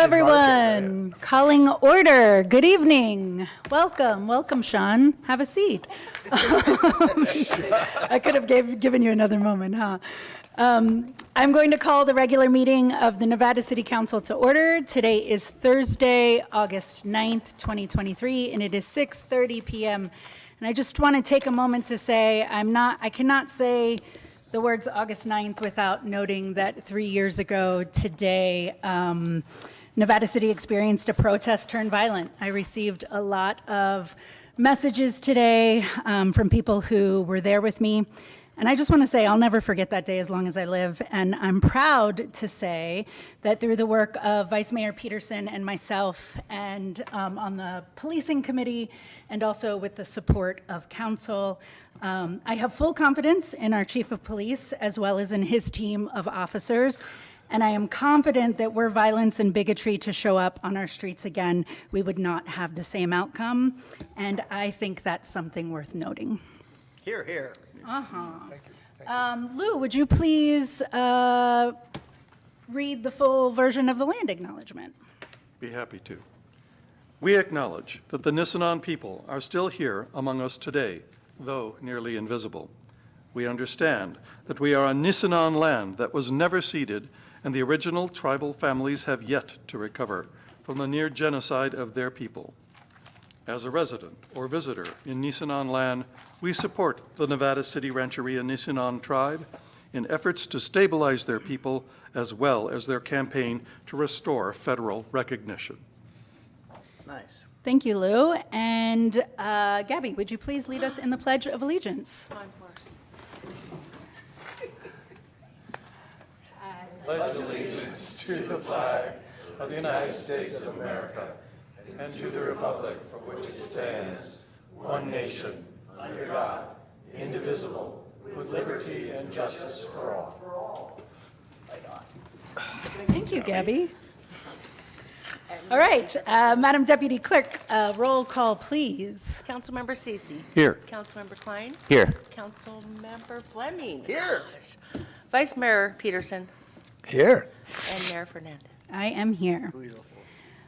everyone. Calling order. Good evening. Welcome, Sean. Have a seat. I could have given you another moment, huh? I'm going to call the regular meeting of the Nevada City Council to order. Today is Thursday, August 9th, 2023, and it is 6:30 p.m. And I just want to take a moment to say I cannot say the words August 9th without noting that 3 years ago today, Nevada City experienced a protest turned violent. I received a lot of messages today from people who were there with me. And I just want to say I'll never forget that day as long as I live. And I'm proud to say that through the work of Vice Mayor Peterson and myself and on the policing committee and also with the support of council, I have full confidence in our chief of police as well as in his team of officers. And I am confident that were violence and bigotry to show up on our streets again, we would not have the same outcome. And I think that's something worth noting. Hear, hear. Thank you. Lou, would you please read the full version of the land acknowledgement? Be happy to. We acknowledge that the Nisenan people are still here among us today, though nearly invisible. We understand that we are on Nisenan land that was never ceded, and the original tribal families have yet to recover from the near genocide of their people. As a resident or visitor in Nisenan land, we support the Nevada City Rancheria Nisenan tribe in efforts to stabilize their people as well as their campaign to restore federal recognition. Nice. Thank you, Lou. And Gabby, would you please lead us in the Pledge of Allegiance? Pledge allegiance to the flag of the United States of America and to the republic for which it stands, one nation, under God, indivisible, with liberty and justice for all. Thank you, Gabby. All right, Madam Deputy Clerk, roll call, please. Councilmember Cece. Here. Councilmember Klein. Here. Councilmember Fleming. Here. Vice Mayor Peterson. Here. And Mayor Fernandez. I am here.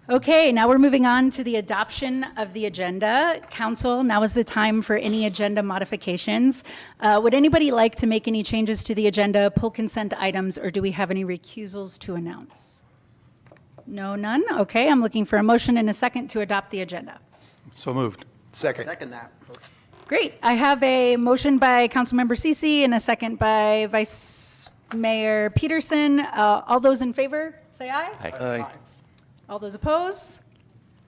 Okay, now we're moving on to the adoption of the agenda. Council, now is the time for any agenda modifications. Would anybody like to make any changes to the agenda, pull consent items, or do we have any recusals to announce? No, none? Okay, I'm looking for a motion and a second to adopt the agenda. So moved. Second. Second that. Great, I have a motion by Councilmember Cece and a second by Vice Mayor Peterson. All those in favor, say aye. Aye. All those opposed?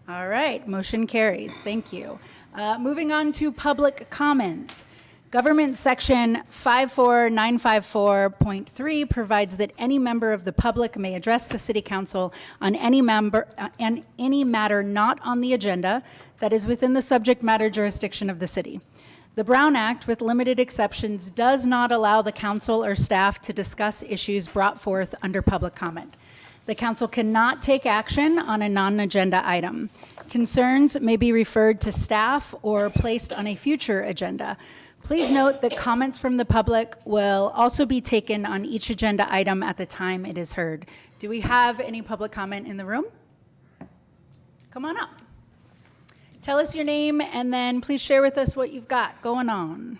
All right, motion carries. Thank you. Moving on to public comment. Government Section 54954.3 provides that any member of the public may address the City Council on any matter not on the agenda that is within the subject matter jurisdiction of the city. The Brown Act, with limited exceptions, does not allow the council or staff to discuss issues brought forth under public comment. The council cannot take action on a non-agenda item. Concerns may be referred to staff or placed on a future agenda. Please note that comments from the public will also be taken on each agenda item at the time it is heard. Do we have any public comment in the room? Come on up. Tell us your name and then please share with us what you've got going on.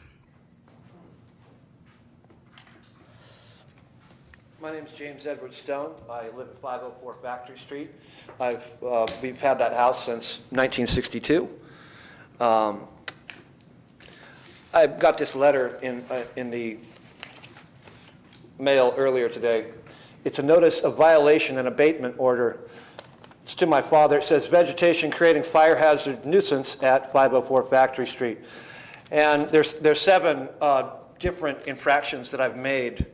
My name is James Edward Stone. I live at 504 Factory Street. We've had that house since 1962. I got this letter in the mail earlier today. It's a notice of violation and abatement order. It's to my father. It says vegetation creating fire hazard nuisance at 504 Factory Street. And there's 7 different infractions that I've made.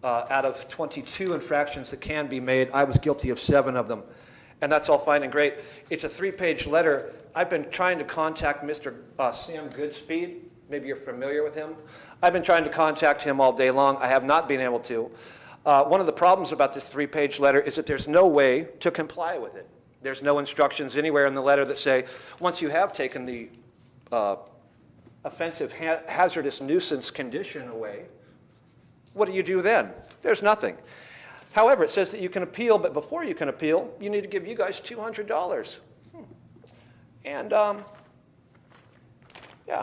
Out of 22 infractions that can be made, I was guilty of 7 of them. And that's all fine and great. It's a 3-page letter. I've been trying to contact Mr. Sam Goodspeed. Maybe you're familiar with him. I've been trying to contact him all day long. I have not been able to. One of the problems about this 3-page letter is that there's no way to comply with it. There's no instructions anywhere in the letter that say, once you have taken the offensive hazardous nuisance condition away, what do you do then? There's nothing. However, it says that you can appeal, but before you can appeal, you need to give you guys $200. And, yeah.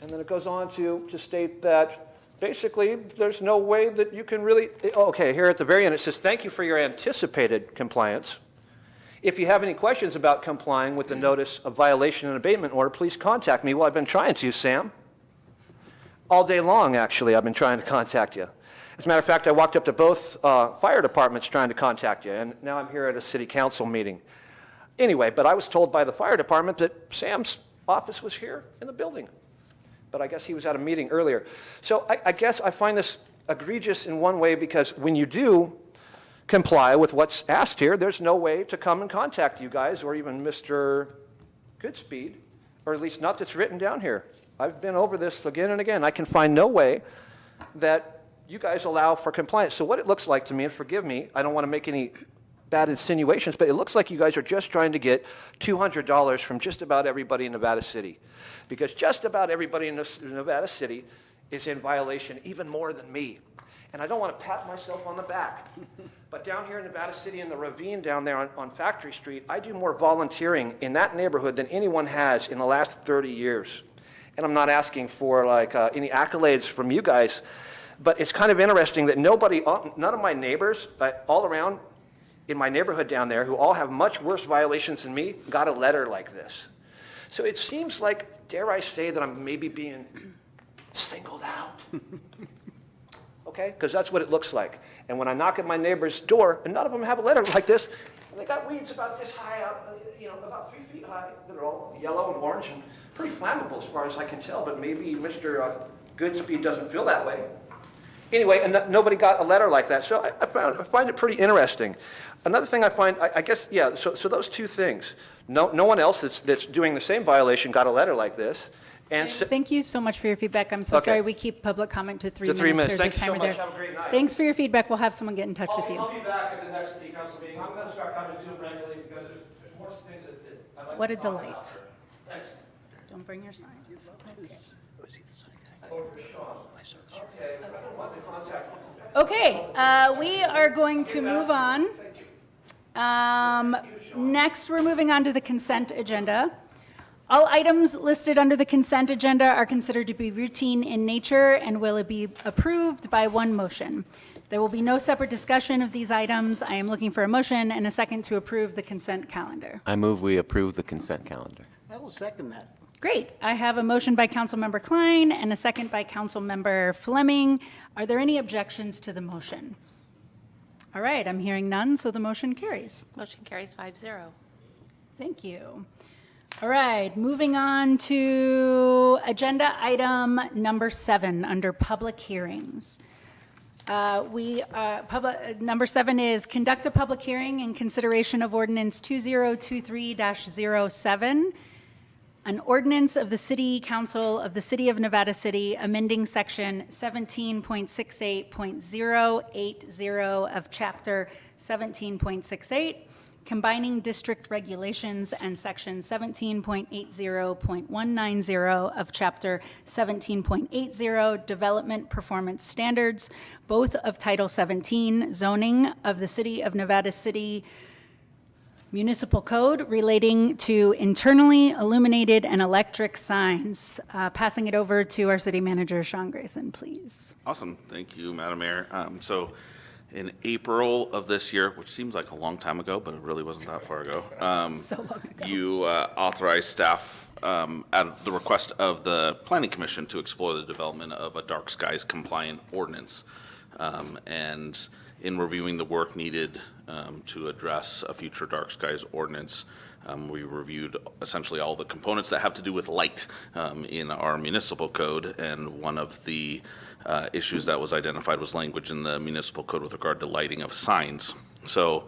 And then it goes on to state that basically there's no way that you can really, okay, here at the very end it says, thank you for your anticipated compliance. If you have any questions about complying with the notice of violation and abatement order, please contact me. Well, I've been trying to, Sam. All day long, actually, I've been trying to contact you. As a matter of fact, I walked up to both fire departments trying to contact you, and now I'm here at a city council meeting. Anyway, but I was told by the fire department that Sam's office was here in the building. But I guess he was at a meeting earlier. So I guess I find this egregious in one way because when you do comply with what's asked here, there's no way to come and contact you guys or even Mr. Goodspeed, or at least not that's written down here. I've been over this again and again. I can find no way that you guys allow for compliance. So what it looks like to me, and forgive me, I don't want to make any bad insinuations, but it looks like you guys are just trying to get $200 from just about everybody in Nevada City. Because just about everybody in Nevada City is in violation, even more than me. And I don't want to pat myself on the back. But down here in Nevada City in the ravine down there on Factory Street, I do more volunteering in that neighborhood than anyone has in the last 30 years. And I'm not asking for like any accolades from you guys, but it's kind of interesting that none of my neighbors all around in my neighborhood down there, who all have much worse violations than me, got a letter like this. So it seems like, dare I say, that I'm maybe being singled out. Okay? Because that's what it looks like. And when I knock at my neighbor's door, and none of them have a letter like this, and they got weeds about this high up, about 3 feet high, that are all yellow and orange and pretty flammable as far as I can tell, but maybe Mr. Goodspeed doesn't feel that way. Anyway, and nobody got a letter like that, so I find it pretty interesting. Another thing I find, I guess, yeah, so those two things. No one else that's doing the same violation got a letter like this. And Thank you so much for your feedback. I'm so Okay. sorry we keep public comment to 3 To minutes. 3 minutes. There's Thank a you so timer much. there. Have a great night. Thanks for your feedback. We'll have someone get in touch with you. I'll be back at the next city council meeting. I'm going to start coming to them regularly because there's more things that I'd like What a to talk about delight. there. Thanks. Don't bring your signs. Okay. Was he the sign guy? Over to Sean. Okay, I don't want the contact. Okay, we are going to move on. Next, we're moving on to the consent agenda. All items listed under the consent agenda are considered to be routine in nature and will be approved by one motion. There will be no separate discussion of these items. I am looking for a motion and a second to approve the consent calendar. I move we approve the consent calendar. I will second that. Great. I have a motion by Councilmember Klein and a second by Councilmember Fleming. Are there any objections to the motion? All right, I'm hearing none, so the motion carries. Motion carries 5-0. Thank you. All right, moving on to agenda item number 7 under public hearings. Number 7 is conduct a public hearing in consideration of ordinance 2023-07, an ordinance of the City Council of the City of Nevada City amending section 17.68.080 of chapter 17.68, combining district regulations, and section 17.80.190 of chapter 17.80 development performance standards, both of Title 17 zoning of the City of Nevada City Municipal Code relating to internally illuminated and electric signs. Passing it over to our city manager, Sean Grayson, please. Awesome. Thank you, Madam Mayor. So in April of this year, which seems like a long time ago, but it really wasn't that far ago, So long ago. you authorized staff at the request of the Planning Commission to explore the development of a dark skies compliant ordinance. And in reviewing the work needed to address a future dark skies ordinance, we reviewed essentially all the components that have to do with light in our municipal code, and one of the issues that was identified was language in the municipal code with regard to lighting of signs. So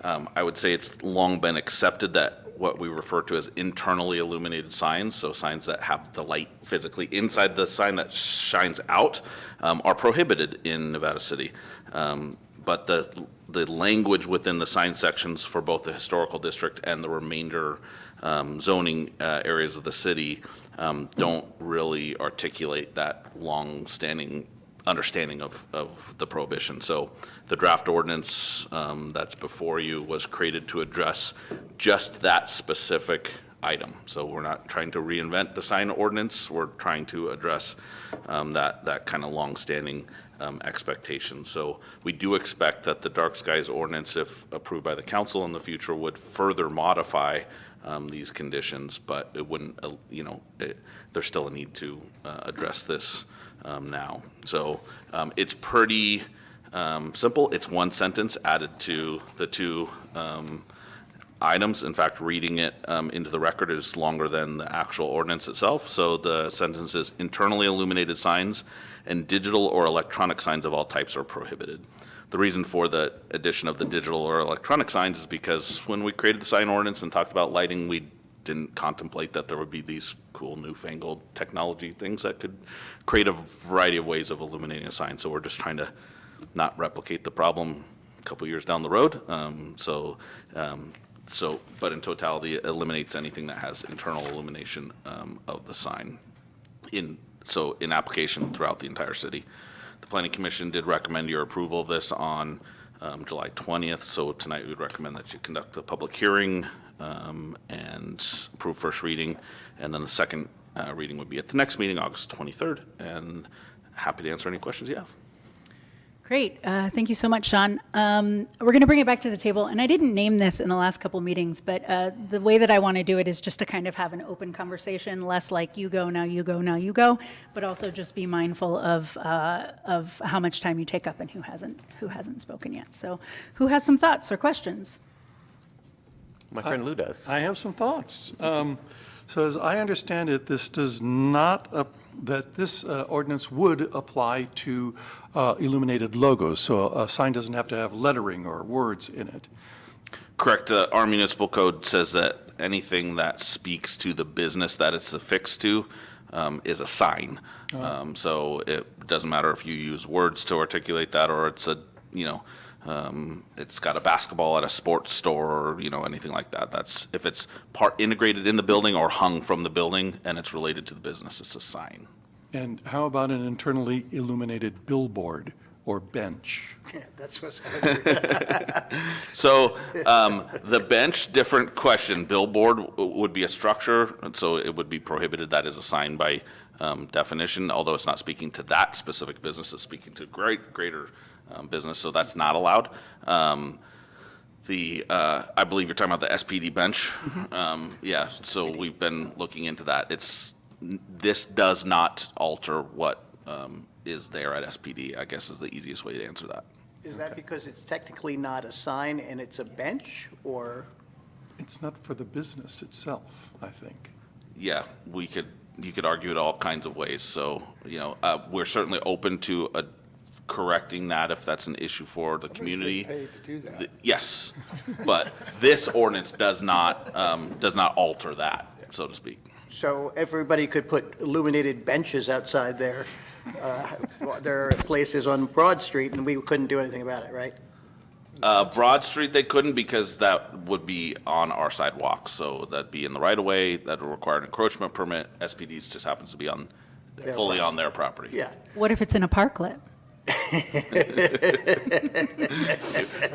I would say it's long been accepted that what we refer to as internally illuminated signs, so signs that have the light physically inside the sign that shines out, are prohibited in Nevada City. But the language within the sign sections for both the historical district and the remainder zoning areas of the city don't really articulate that long-standing understanding of the prohibition. So the draft ordinance that's before you was created to address just that specific item. So we're not trying to reinvent the sign ordinance. We're trying to address that kind of longstanding expectation. So we do expect that the dark skies ordinance, if approved by the council in the future, would further modify these conditions, but it wouldn't, there's still a need to address this now. So it's pretty simple. It's one sentence added to the two items. In fact, reading it into the record is longer than the actual ordinance itself. So the sentence is, internally illuminated signs and digital or electronic signs of all types are prohibited. The reason for the addition of the digital or electronic signs is because when we created the sign ordinance and talked about lighting, we didn't contemplate that there would be these cool newfangled technology things that could create a variety of ways of illuminating a sign. So we're just trying to not replicate the problem a couple years down the road. But in totality, it eliminates anything that has internal illumination of the sign in application throughout the entire city. The Planning Commission did recommend your approval of this on July 20th. So tonight we would recommend that you conduct a public hearing and approve first reading. And then the second reading would be at the next meeting, August 23rd. And happy to answer any questions you have. Great. Thank you so much, Sean. We're going to bring it back to the table. And I didn't name this in the last couple meetings, but the way that I want to do it is just to kind of have an open conversation, less like you go, now you go, now you go, but also just be mindful of how much time you take up and who hasn't spoken yet. So who has some thoughts or questions? My friend Lou does. I have some thoughts. So as I understand it, this does not, this ordinance would apply to illuminated logos, so a sign doesn't have to have lettering or words in it. Correct. Our municipal code says that anything that speaks to the business that it's affixed to is a sign. So it doesn't matter if you use words to articulate that, or it's it's got a basketball at a sports store, or anything like that. That's if it's part integrated in the building or hung from the building and it's related to the business, it's a sign. And how about an internally illuminated billboard or bench? Yeah, that's what's. So the bench, different question. Billboard would be a structure, and so it would be prohibited. That is a sign by definition, although it's not speaking to that specific business. It's speaking to greater business, so that's not allowed. I believe you're talking about the SPD bench. Yeah, so we've been looking into that. This does not alter what is there at SPD, I guess is the easiest way to answer that. Is that because it's technically not a sign and it's a bench, or? It's not for the business itself, I think. Yeah, you could argue it all kinds of ways. So, we're certainly open to correcting that if that's an issue for the community. Paid to do that. Yes, but this ordinance does not alter that, so to speak. So everybody could put illuminated benches outside there. There are places on Broad Street, and we couldn't do anything about it, right? Broad Street, they couldn't because that would be on our sidewalks, so that'd be in the right of way, that would require an encroachment permit. SPD's just happens to be fully on their property. Yeah. What if it's in a parklet?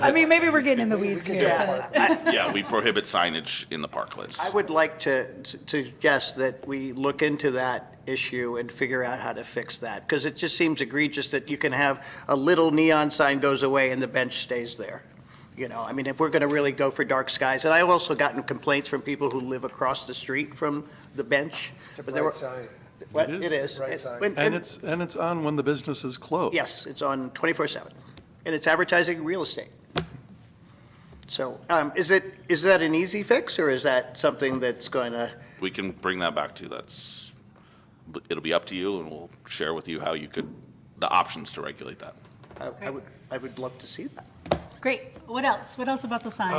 I mean, maybe we're getting in the weeds here. Yeah. Yeah, we prohibit signage in the parklets. I would like to suggest that we look into that issue and figure out how to fix that, because it just seems egregious that you can have a little neon sign goes away and the bench stays there. I mean, if we're going to really go for dark skies, and I've also gotten complaints from people who live across the street from the bench. It's a but there bright were- sign. What? It It is. is. Bright sign. And it's on when the business is closed. Yes, it's on 24/7, and it's advertising real estate. So is that an easy fix, or is that something that's going to? We can bring that back to you. It'll be up to you, and we'll share with you how the options to regulate that. I would love to see that. Great. What else? What else about the sign?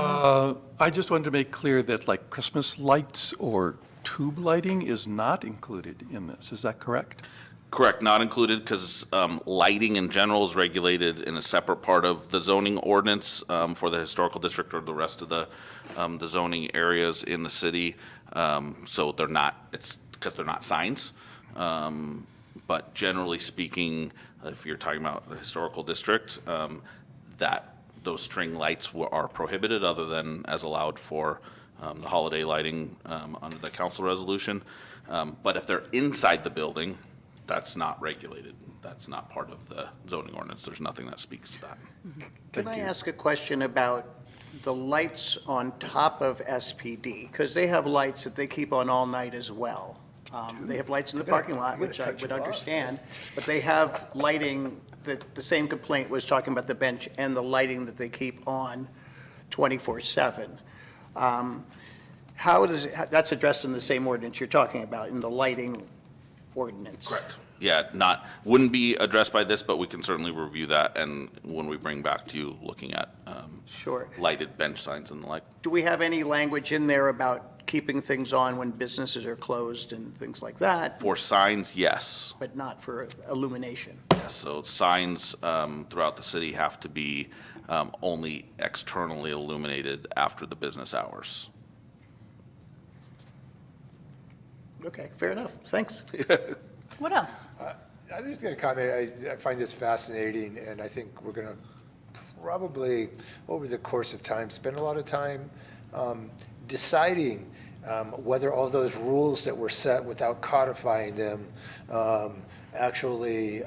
I just wanted to make clear that like Christmas lights or tube lighting is not included in this. Is that correct? Correct, not included, because lighting in general is regulated in a separate part of the zoning ordinance for the historical district or the rest of the zoning areas in the city. So it's because they're not signs. But generally speaking, if you're talking about the historical district, that those string lights are prohibited other than as allowed for the holiday lighting under the council resolution. But if they're inside the building, that's not regulated. That's not part of the zoning ordinance. There's nothing that speaks to that. Can I ask a question about the lights on top of SPD? Because they have lights that they keep on all night as well. They have lights in the parking lot, which I would understand, but they have lighting that the same complaint was talking about the bench and the lighting that they keep on 24/7. How does, that's addressed in the same ordinance you're talking about, in the lighting ordinance? Correct. Yeah, wouldn't be addressed by this, but we can certainly review that, and when we bring back to you, looking at Sure. lighted bench signs and the like. Do we have any language in there about keeping things on when businesses are closed and things like that, For signs, yes. but not for illumination? Yes, so signs throughout the city have to be only externally illuminated after the business hours. Okay, fair enough. Thanks. What else? I'm just going to comment, I find this fascinating, and I think we're going to probably, over the course of time, spend a lot of time deciding whether all those rules that were set without codifying them actually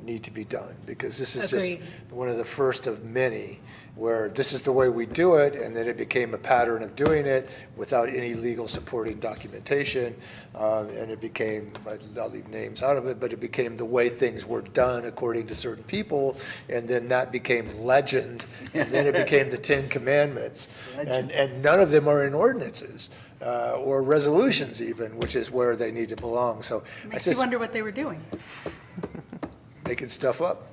need to be done, because this is just Agreed. one of the first of many where this is the way we do it, and then it became a pattern of doing it without any legal supporting documentation, and it became, I'll leave names out of it, but it became the way things were done according to certain people, and then that became legend, and then it became the Ten Commandments, and none of them are in ordinances. Or resolutions even, which is where they need to belong, so. Makes you wonder what they were doing. Making stuff up.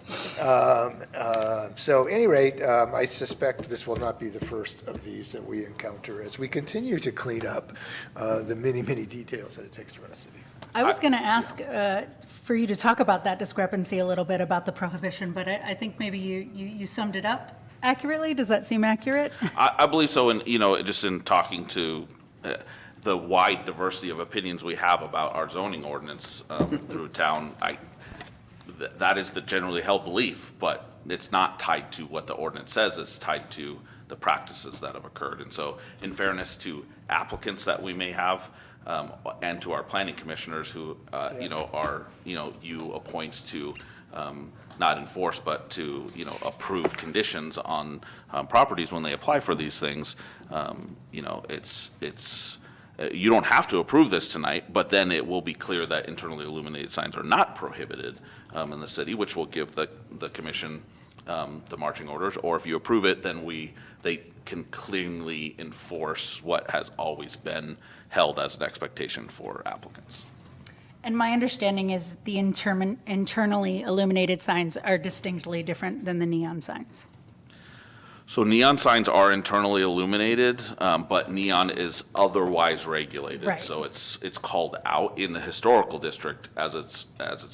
So at any rate, I suspect this will not be the first of these that we encounter as we continue to clean up the many, many details that it takes to run a city. I was going to ask for you to talk about that discrepancy a little bit about the prohibition, but I think maybe you summed it up accurately. Does that seem accurate? I believe so, and, just in talking to the wide diversity of opinions we have about our zoning ordinance through town, that is the generally held belief, but it's not tied to what the ordinance says, it's tied to the practices that have occurred. And so, in fairness to applicants that we may have, and to our planning commissioners who, you appoint to not enforce, but to, approve conditions on properties when they apply for these things, it's you don't have to approve this tonight, but then it will be clear that internally illuminated signs are not prohibited in the city, which will give the commission the marching orders. Or if you approve it, then they can clearly enforce what has always been held as an expectation for applicants. And my understanding is the internally illuminated signs are distinctly different than the neon signs. So neon signs are internally illuminated, but neon is otherwise regulated. Right. So it's called out in the historical district as its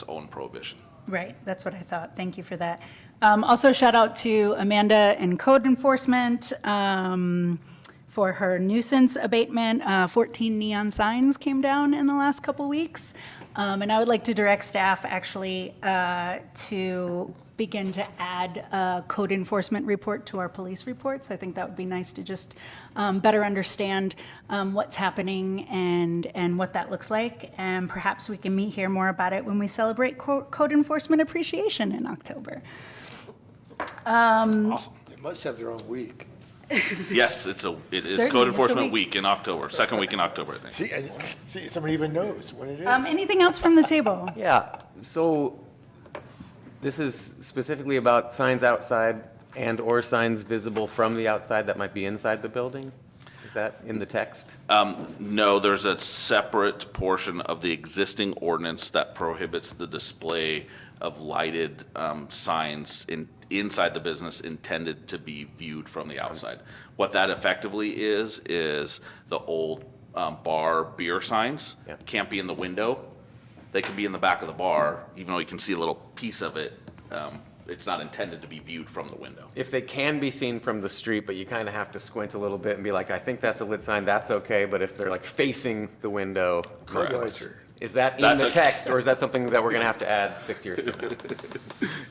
own prohibition. Right, that's what I thought. Thank you for that. Also, shout out to Amanda in code enforcement for her nuisance abatement. 14 neon signs came down in the last couple weeks. And I would like to direct staff actually to begin to add a code enforcement report to our police reports. I think that would be nice to just better understand what's happening and what that looks like. And perhaps we can meet here more about it when we celebrate Code Enforcement Appreciation in October. Awesome. They must have their own week. Yes, it is Certainly, it's Code a Enforcement week. Week in October, second week in October, I think. See, somebody even knows when it is. Anything else from the table? Yeah, so this is specifically about signs outside and/or signs visible from the outside that might be inside the building? Is that in the text? No, there's a separate portion of the existing ordinance that prohibits the display of lighted signs inside the business intended to be viewed from the outside. What that effectively is the old bar beer signs. Yeah. Can't be in the window. They can be in the back of the bar, even though you can see a little piece of it. It's not intended to be viewed from the window. If they can be seen from the street, but you kind of have to squint a little bit and be like, I think that's a lit sign, that's okay, but if they're like facing the window. Budweiser, Is that in That's the a- text, or is that something that we're going to have to add 6 years from now?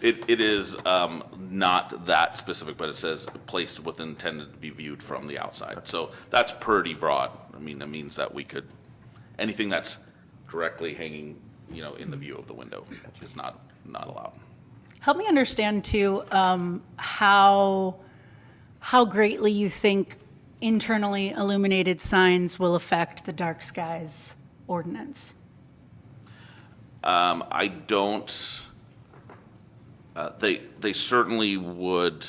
It is not that specific, but it says placed with intended to be viewed from the outside. So that's pretty broad. I mean, that means that we could, anything that's directly hanging, in the view of the window is not allowed. Help me understand too, how greatly you think internally illuminated signs will affect the dark skies ordinance. I don't, they certainly would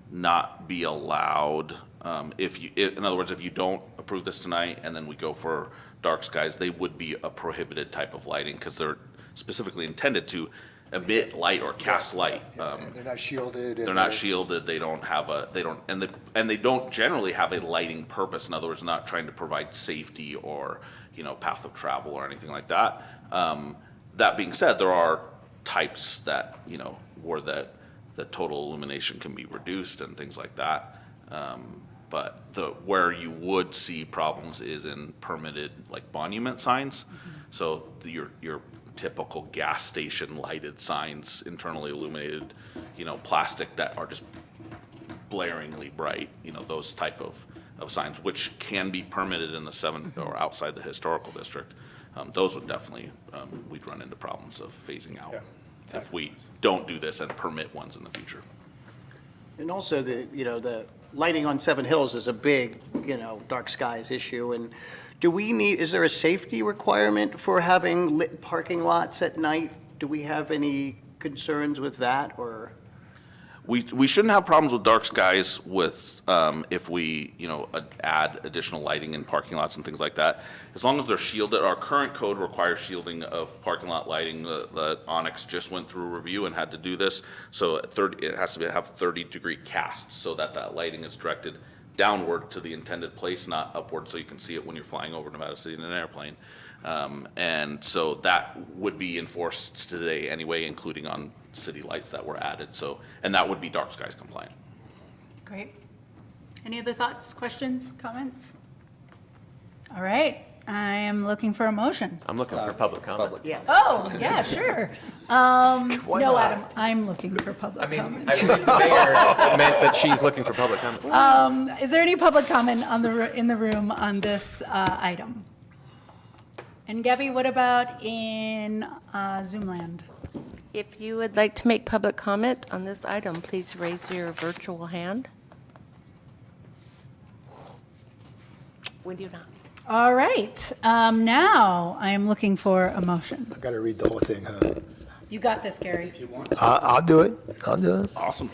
not be allowed, in other words, if you don't approve this tonight and then we go for dark skies, they would be a prohibited type of lighting because they're specifically intended to emit light or cast light. And they're not shielded. They're not shielded, they don't have and they don't generally have a lighting purpose. In other words, not trying to provide safety or, path of travel or anything like that. That being said, there are types that, where the total illumination can be reduced and things like that. But where you would see problems is in permitted, like monument signs. So your typical gas station lighted signs, internally illuminated, plastic that are just blaringly bright, those type of signs, which can be permitted in the 7 or outside the historical district. Those would definitely, we'd run into problems of phasing out if we don't do this and permit ones in the future. And also the lighting on Seven Hills is a big, dark skies issue. And is there a safety requirement for having lit parking lots at night? Do we have any concerns with that, or? We shouldn't have problems with dark skies with, if we, add additional lighting in parking lots and things like that. As long as they're shielded, our current code requires shielding of parking lot lighting. The Onyx just went through review and had to do this. So it has to have 30-degree cast so that lighting is directed downward to the intended place, not upward, so you can see it when you're flying over Nevada City in an airplane. And so that would be enforced today anyway, including on city lights that were added. So, and that would be dark skies compliant. Great. Any other thoughts, questions, comments? All right, I am looking for a motion. I'm looking for public comment. Yeah. Oh, yeah, sure. No, Adam, I'm looking for public comment. I believe the mayor meant that she's looking for public comment. Is there any public comment in the room on this item? And Gabby, what about in Zoom land? If you would like to make public comment on this item, please raise your virtual hand. We do not. All right, now I am looking for a motion. Got to read the whole thing, huh? You got this, Gary. I'll do it. I'll do it. Awesome.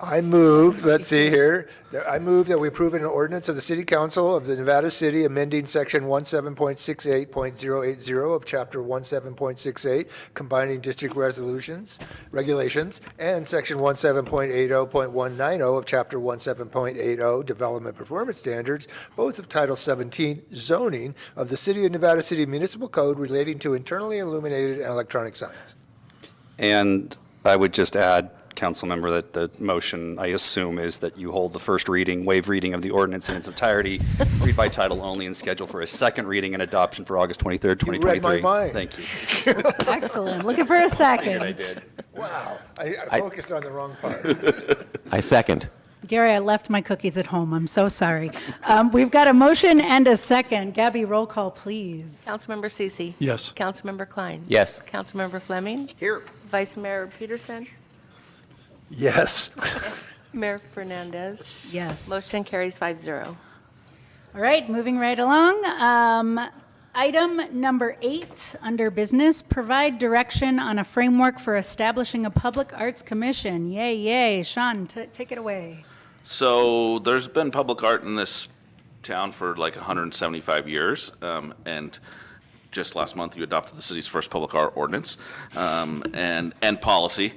I move, let's see here, I move that we approve an ordinance of the City Council of the Nevada City amending Section 17.68.080 of Chapter 17.68, combining district regulations, and Section 17.80.190 of Chapter 17.80, development performance standards, both of Title 17, zoning of the City of Nevada City Municipal Code relating to internally illuminated and electronic signs. And I would just add, council member, that the motion, I assume, is that you hold the first reading, waive reading of the ordinance in its entirety, read by title only, and schedule for a second reading and adoption for August 23rd, 2023. read my mind. Thank you. Excellent, looking for a second. I did. Wow, I focused on the wrong part. I second. Gary, I left my cookies at home, I'm so sorry. We've got a motion and a second. Gabby, roll call, please. Councilmember Cece. Yes. Councilmember Klein. Yes. Councilmember Fleming. Here. Vice Mayor Peterson. Yes. Mayor Fernandez. Yes. Motion carries 5-0. All right, moving right along. Item number 8, under business, provide direction on a framework for establishing a public arts commission. Yay, yay. Sean, take it away. So there's been public art in this town for like 175 years, and just last month you adopted the city's first public art ordinance and policy.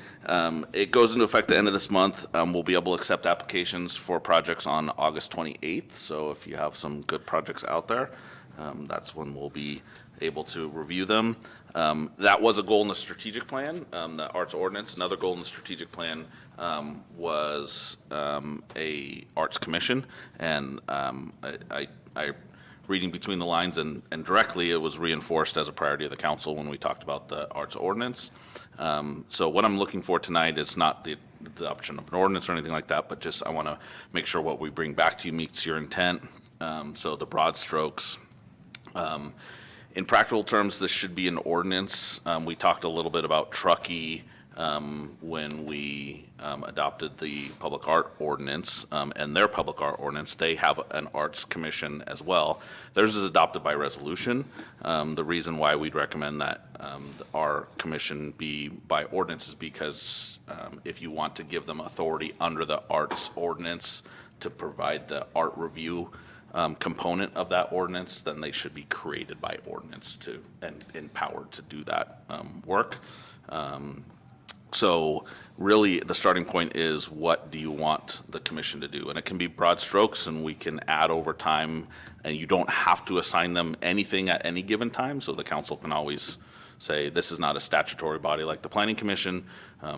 It goes into effect the end of this month. We'll be able to accept applications for projects on August 28th. So if you have some good projects out there, that's when we'll be able to review them. That was a goal in the strategic plan, the arts ordinance. Another goal in the strategic plan was a arts commission, and I reading between the lines and directly, it was reinforced as a priority of the council when we talked about the arts ordinance. So what I'm looking for tonight is not the option of an ordinance or anything like that, but just I want to make sure what we bring back to you meets your intent. So the broad strokes. In practical terms, this should be an ordinance. We talked a little bit about Truckee when we adopted the public art ordinance and their public art ordinance. They have an arts commission as well. Theirs is adopted by resolution. The reason why we'd recommend that our commission be by ordinance is because if you want to give them authority under the arts ordinance to provide the art review component of that ordinance, then they should be created by ordinance and empowered to do that work. So really, the starting point is, what do you want the commission to do? And it can be broad strokes, and we can add over time, and you don't have to assign them anything at any given time, so the council can always say, this is not a statutory body like the planning commission,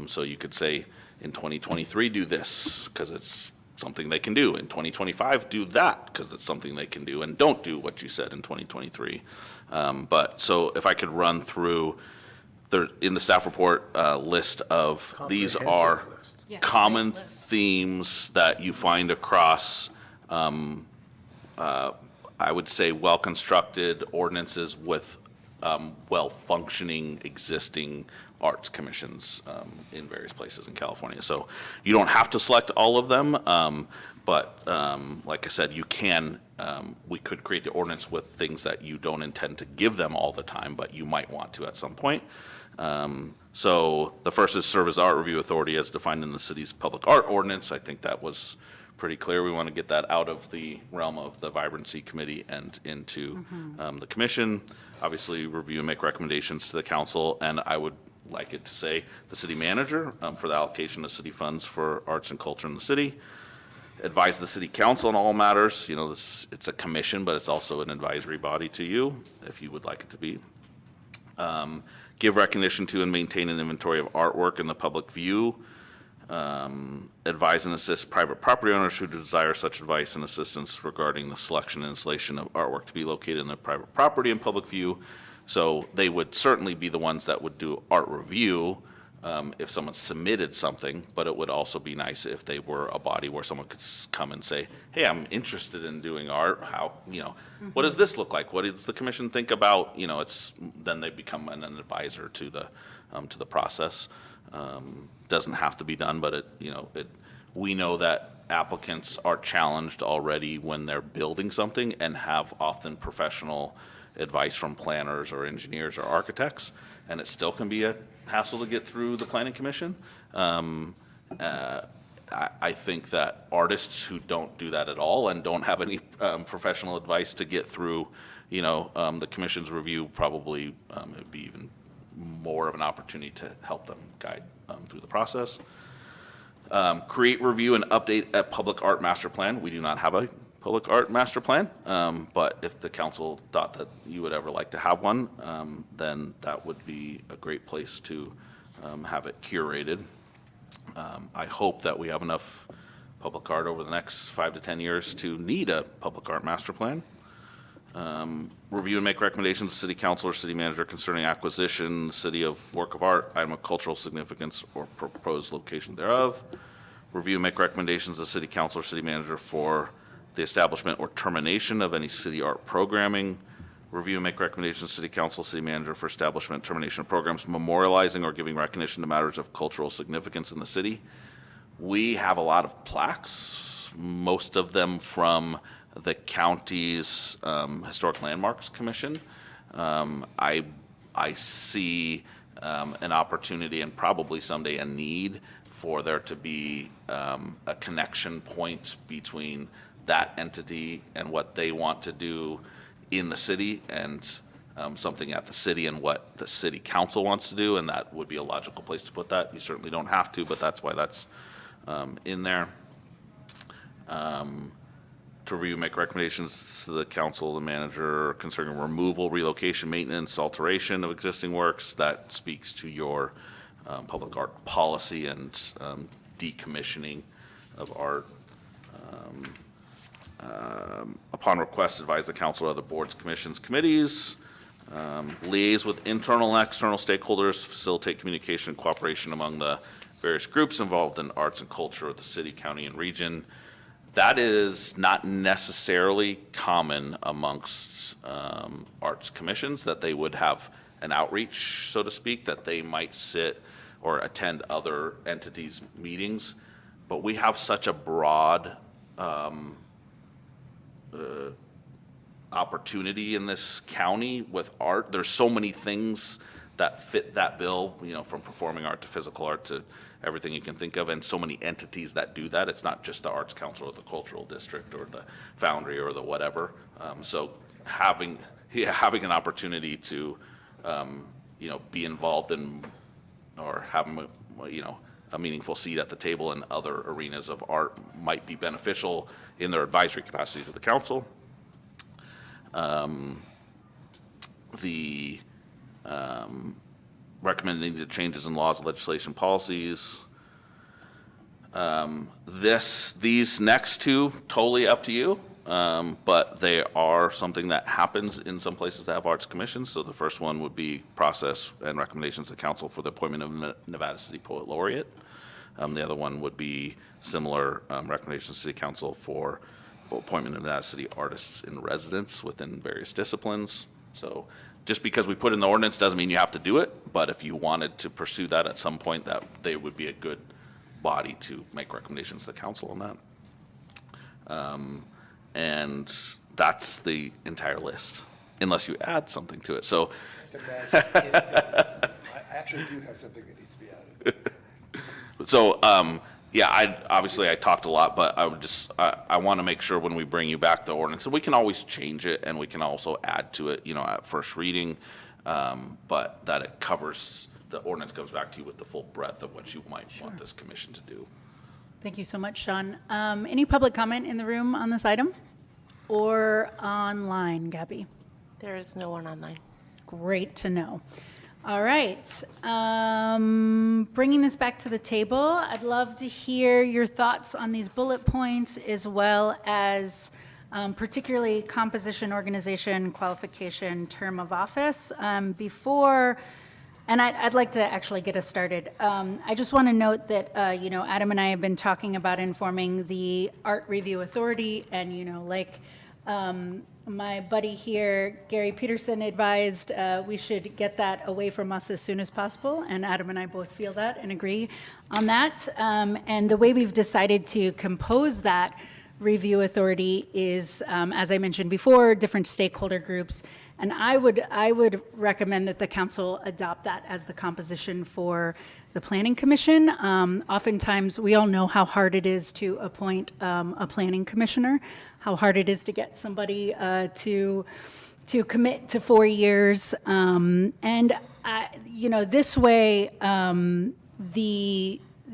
so you could say, in 2023, do this, because it's something they can do. In 2025, do that, because it's something they can do, and don't do what you said in 2023. But so if I could run through, there, in the staff report list of, these are Comprehensive list. Yeah, common great list. themes that you find across, I would say, well-constructed ordinances with well-functioning existing arts commissions in various places in California. So you don't have to select all of them, but like I said, you can, we could create the ordinance with things that you don't intend to give them all the time, but you might want to at some point. So the first is serve as art review authority as defined in the city's public art ordinance. I think that was pretty clear. We want to get that out of the realm of the vibrancy committee and into the commission. Obviously, review and make recommendations to the council, and I would like it to say the city manager for the allocation of city funds for arts and culture in the city. Advise the city council on all matters. You know, it's a commission, but it's also an advisory body to you, if you would like it to be. Give recognition to and maintain an inventory of artwork in the public view. Advise and assist private property owners who desire such advice and assistance regarding the selection and installation of artwork to be located in their private property in public view. So they would certainly be the ones that would do art review if someone submitted something, but it would also be nice if they were a body where someone could come and say, hey, I'm interested in doing art. How, you know, what does this look like? What does the commission think about? You know, then they become an advisor to the process. Doesn't have to be done, but we know that applicants are challenged already when they're building something and have often professional advice from planners or engineers or architects, and it still can be a hassle to get through the planning commission. I think that artists who don't do that at all and don't have any professional advice to get through, the commission's review, probably it would be even more of an opportunity to help them guide through the process. Create, review, and update a public art master plan. We do not have a public art master plan, but if the council thought that you would ever like to have one, then that would be a great place to have it curated. I hope that we have enough public art over the next 5 to 10 years to need a public art master plan. Review and make recommendations to city council or city manager concerning acquisition, city of work of art, item of cultural significance, or proposed location thereof. Review and make recommendations to city council or city manager for the establishment or termination of any city art programming. Review and make recommendations to city council, city manager for establishment, termination of programs memorializing or giving recognition to matters of cultural significance in the city. We have a lot of plaques, most of them from the county's Historic Landmarks Commission. I see an opportunity and probably someday a need for there to be a connection point between that entity and what they want to do in the city, and something at the city and what the city council wants to do, and that would be a logical place to put that. You certainly don't have to, but that's why that's in there. To review, make recommendations to the council, the manager concerning removal, relocation, maintenance, alteration of existing works. That speaks to your public art policy and upon request, advise the council of other boards, commissions, committees, liaise with internal and external stakeholders, facilitate communication and cooperation among the various groups involved in arts and culture of the city, county, and region. That is not necessarily common amongst arts commissions, that they would have an outreach, so to speak, that they might sit or attend other entities' meetings. But we have such a broad opportunity in this county with art. There's so many things that fit that bill, from performing art to physical art to everything you can think of, and so many entities that do that. It's not just the Arts Council or the Cultural District or the Foundry or the whatever. So having an opportunity to, be involved in or have a meaningful seat at the table in other arenas of art might be beneficial in their advisory capacity to the council. Recommending the changes in laws, legislation, policies. These next two, totally up to you, but they are something that happens in some places that have arts commissions. So the first one would be process and recommendations to council for the appointment of Nevada City Poet Laureate. The other one would be similar recommendations to the council for appointment of Nevada City artists in residence within various disciplines. So just because we put in the ordinance doesn't mean you have to do it, but if you wanted to pursue that at some point, that they would be a good body to make recommendations to the council on that. And that's the entire list, unless you add something to it. So I actually do have something that needs to be added. So, I talked a lot, but I want to make sure when we bring you back the ordinance, and we can always change it, and we can also add to it, at first reading, but that it covers, the ordinance comes back to you with the full breadth of what you might want this commission to do. Thank you so much, Sean. Any public comment in the room on this item or online, Gabby? There is no one online. Great to know. All right. Bringing this back to the table, I'd love to hear your thoughts on these bullet points, as well as particularly composition, organization, qualification, term of office. And I'd like to actually get us started. I just want to note that, Adam and I have been talking about informing the Art Review Authority, and, my buddy here, Gary Peterson, advised we should get that away from us as soon as possible, and Adam and I both feel that and agree on that. And the way we've decided to compose that review authority is, as I mentioned before, different stakeholder groups. And I would recommend that the council adopt that as the composition for the Planning Commission. Oftentimes, we all know how hard it is to appoint a planning commissioner, how hard it is to get somebody to commit to 4 years. This way,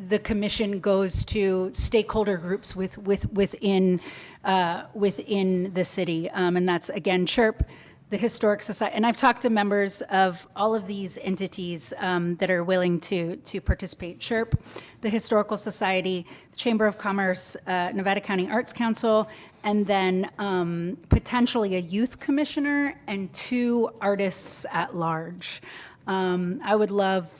the commission goes to stakeholder groups within the city, and that's again CHIRP, the Historic Society, and I've talked to members of all of these entities that are willing to participate. CHIRP, the Historical Society, the Chamber of Commerce, Nevada County Arts Council, and then potentially a youth commissioner and 2 artists at large. I would love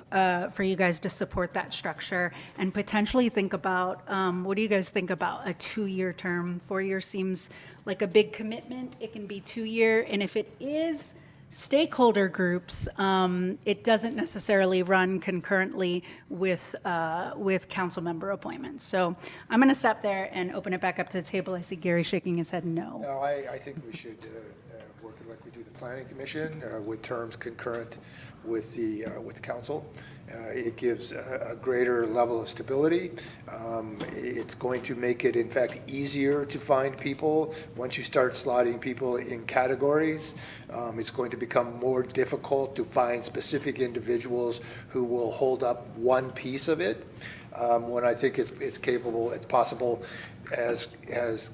for you guys to support that structure and potentially think about, what do you guys think about a 2-year term? 4 years seems like a big commitment. It can be 2-year, and if it is stakeholder groups, it doesn't necessarily run concurrently with council member appointments. So I'm going to stop there and open it back up to the table. I see Gary shaking his head no. No, I think we should work it like we do the Planning Commission with terms concurrent with the council. It gives a greater level of stability. It's going to make it, in fact, easier to find people. Once you start slotting people in categories, it's going to become more difficult to find specific individuals who will hold up one piece of it. When I think it's capable, it's possible as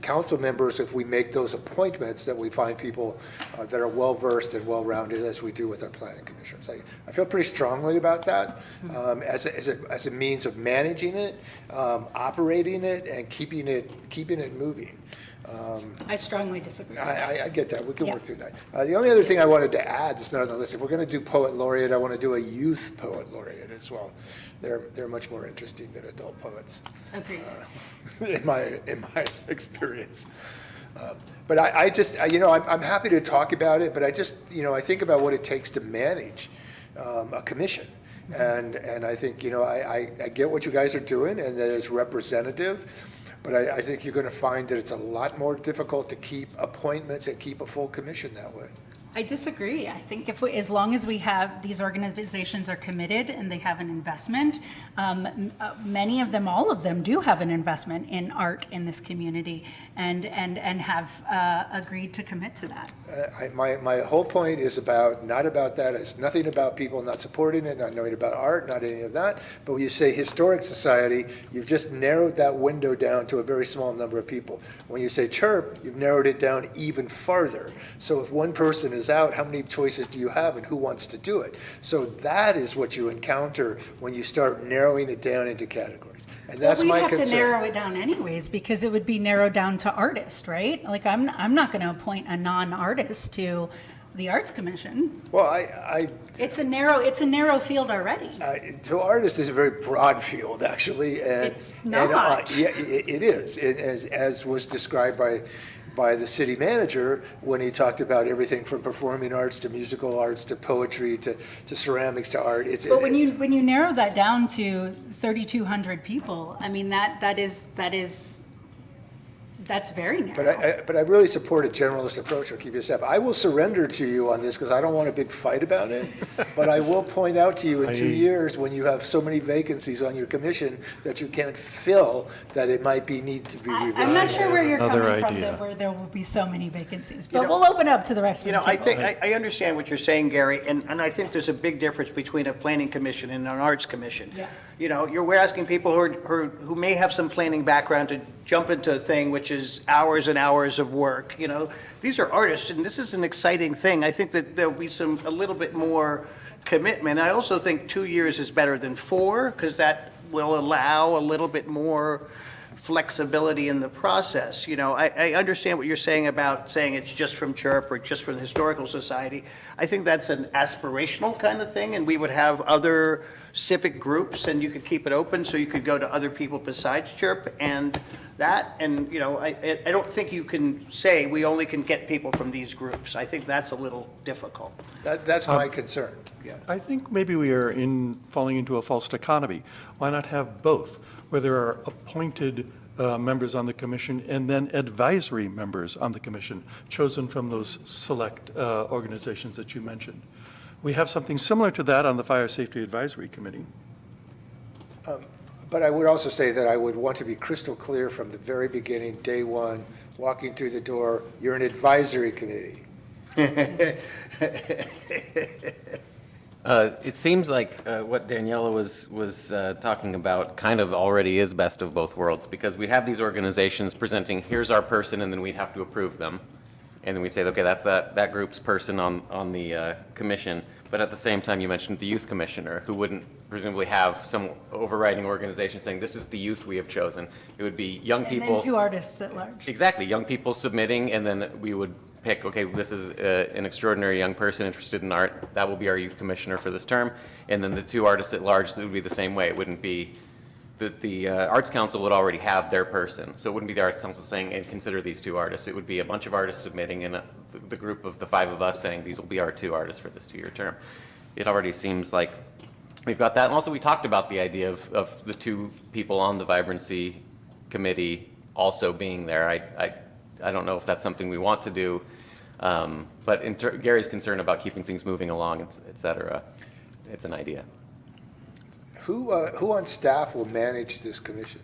council members, if we make those appointments, that we find people that are well-versed and well-rounded, as we do with our planning commissions. I feel pretty strongly about that as a means of managing it, operating it, and keeping it moving. I strongly disagree. I get that, we can Yeah. work through that. The only other thing I wanted to add, that's not on the list, if we're going to do poet laureate, I want to do a youth poet laureate as well. They're much more interesting than adult poets, Agreed. in my experience. But I just, I'm happy to talk about it, but I just, I think about what it takes to manage a commission. And I think, I get what you guys are doing, and that is representative, but I think you're going to find that it's a lot more difficult to keep appointments and keep a full commission that way. I disagree. I think as long as we have, these organizations are committed and they have an investment, many of them, all of them do have an investment in art in this community and have agreed to commit to that. My whole point is not about that. It's nothing about people not supporting it, not knowing about art, not any of that. But when you say historic society, you've just narrowed that window down to a very small number of people. When you say CHIRP, you've narrowed it down even farther. So if one person is out, how many choices do you have and who wants to do it? So that is what you encounter when you start narrowing it down into categories. And that's my concern. Well, we'd have to narrow it down anyways, because it would be narrowed down to artist, right? Like, I'm not going to appoint a non-artist to the Arts Commission. Well, It's a narrow field already. so artist is a very broad field, actually. And, It's not. Yeah, it is, as was described by the city manager when he talked about everything from performing arts to musical arts to poetry to ceramics to art. But when you narrow that down to 3,200 people, I mean, that's very narrow. But I really support a generalist approach. I'll keep it step. I will surrender to you on this because I don't want a big fight about it. But I will point out to you in 2 years when you have so many vacancies on your commission that you can't fill, that it might need to be revisited. I'm not sure where you're Another coming from, idea. where there will be so many vacancies, but we'll open up to the rest of the I table. think, I understand what you're saying, Gary, and I think there's a big difference between a planning commission and an arts commission. Yes. We're asking people who may have some planning background to jump into a thing which is hours and hours of work. These are artists, and this is an exciting thing. I think that there'll be a little bit more commitment. I also think 2 years is better than 4, because that will allow a little bit more flexibility in the process. I understand what you're saying about saying it's just from CHIRP or just from the Historical Society. I think that's an aspirational kind of thing, and we would have other civic groups, and you could keep it open, so you could go to other people besides CHIRP and that. And, I don't think you can say we only can get people from these groups. I think that's a little difficult. That's my concern. Yeah. I think maybe we are falling into a false dichotomy. Why not have both, where there are appointed members on the commission and then advisory members on the commission, chosen from those select organizations that you mentioned? We have something similar to that on the Fire Safety Advisory Committee. But I would also say that I would want to be crystal clear from the very beginning, day one, walking through the door, you're an advisory committee. It seems like what Daniela was talking about kind of already is best of both worlds, because we have these organizations presenting, here's our person, and then we'd have to approve them. And then we say, okay, that's that group's person on the commission. But at the same time, you mentioned the youth commissioner, who wouldn't presumably have some overriding organization saying, this is the youth we have chosen. It would be young And people. then 2 artists at large. Exactly, young people submitting, and then we would pick, okay, this is an extraordinary young person interested in art. That will be our youth commissioner for this term. And then the 2 artists at large, that would be the same way. It wouldn't be the Arts Council would already have their person. So it wouldn't be the Arts Council saying, and consider these 2 artists. It would be a bunch of artists submitting, and the group of the 5 of us saying, these will be our 2 artists for this 2-year term. It already seems like we've got that. And also, we talked about the idea of the 2 people on the Vibrancy Committee also being there. I don't know if that's something we want to do, but Gary's concern about keeping things moving along, et cetera, it's an idea. Who on staff will manage this commission?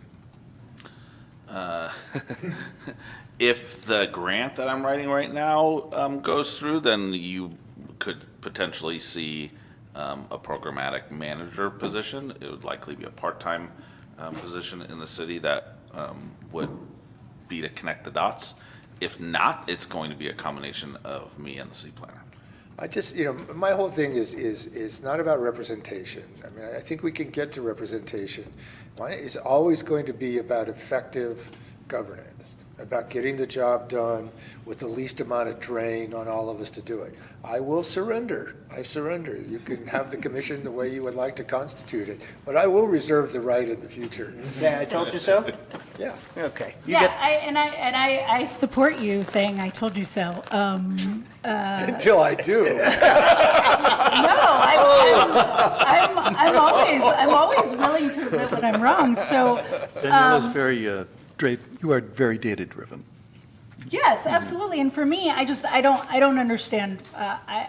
If the grant that I'm writing right now goes through, then you could potentially see a programmatic manager position. It would likely be a part-time position in the city that would be to connect the dots. If not, it's going to be a combination of me and the city planner. I just, my whole thing is not about representation. I mean, I think we can get to representation. It's always going to be about effective governance. about getting the job done with the least amount of drain on all of us to do it. I will surrender. I surrender. You can have the commission the way you would like to constitute it, but I will reserve the right in the future. Say, I told you so? Yeah. Okay. You Yeah, get- I support you saying I told you so. Until I do. No, I'm always willing to admit when I'm wrong, so, Danielle is very, you are very data-driven. yes, absolutely, and for me, I don't understand,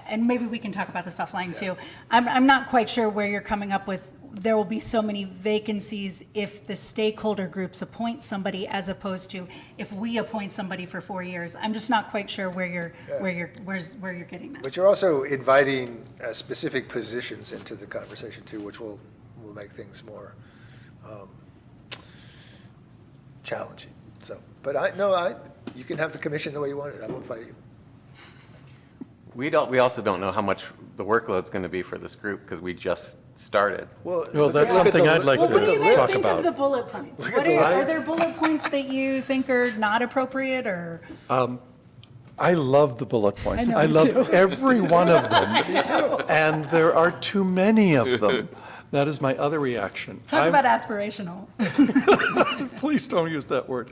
and maybe we can talk about this offline too. I'm not quite sure where you're coming up with, there will be so many vacancies if the stakeholder groups appoint somebody as opposed to if we appoint somebody for 4 years. I'm just not quite sure where you're getting that. But you're also inviting specific positions into the conversation too, which will make things more challenging. So, but you can have the commission the way you want it. I won't fight you. We also don't know how much the workload's going to be for this group because we just started. Well, that's something I'd like Well, what do you to guys talk think of the about. bullet points? Are there bullet points that you think are not appropriate, or? I love the bullet points. I know, I me love too. every one of them. And there are too many of them. That is my other reaction. Talk about aspirational. Please don't use that word.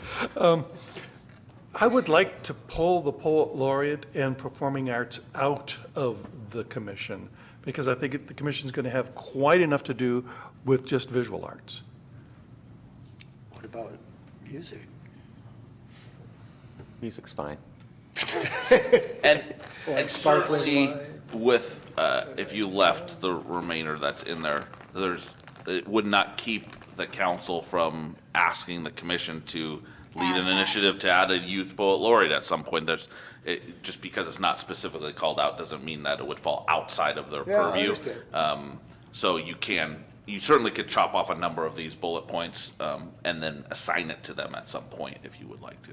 I would like to pull the poet laureate and performing arts out of the commission, because I think the commission's going to have quite enough to do with just visual arts. What about music? Music's fine. And certainly with, if you left the remainder that's in there, it would not keep the council from asking the commission to lead an initiative to add a youth poet laureate at some point. Just because it's not specifically called out doesn't mean that it would fall outside of their Yeah, I purview. understand. So you certainly could chop off a number of these bullet points, and then assign it to them at some point if you would like to.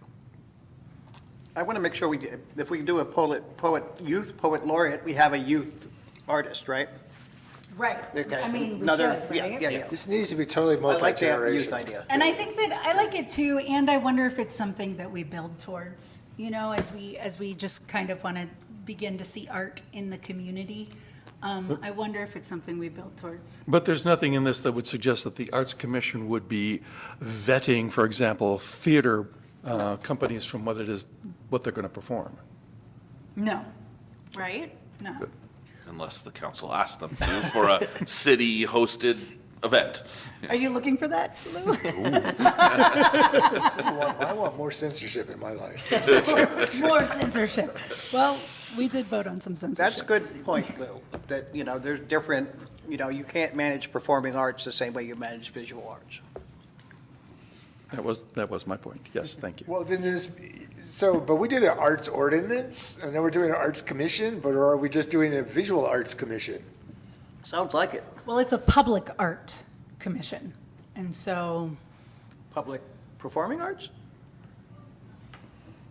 I want to make sure if we do a youth poet laureate, we have a youth artist, right? Right. Okay. I mean, we Another- should, right? Yeah. This needs to be totally I like the youth multi-generational. idea. And I think that, I like it too, and I wonder if it's something that we build towards, as we just kind of want to begin to see art in the community. I wonder if it's something we build towards. But there's nothing in this that would suggest that the Arts Commission would be vetting, for example, theater companies from what they're going to perform. No, right? No. Unless the council asks them to for a city-hosted event. Are you looking for that, Lou? I want more censorship in my life. More censorship. Well, we did vote on some censorship. That's a good point, Lou, that, there's different, you can't manage performing arts the same way you manage visual arts. That was my point. Yes, thank you. Well, then but we did an arts ordinance, and then we're doing an arts commission, but are we just doing a visual arts commission? Sounds like it. Well, it's a public art commission, and so, Public performing arts?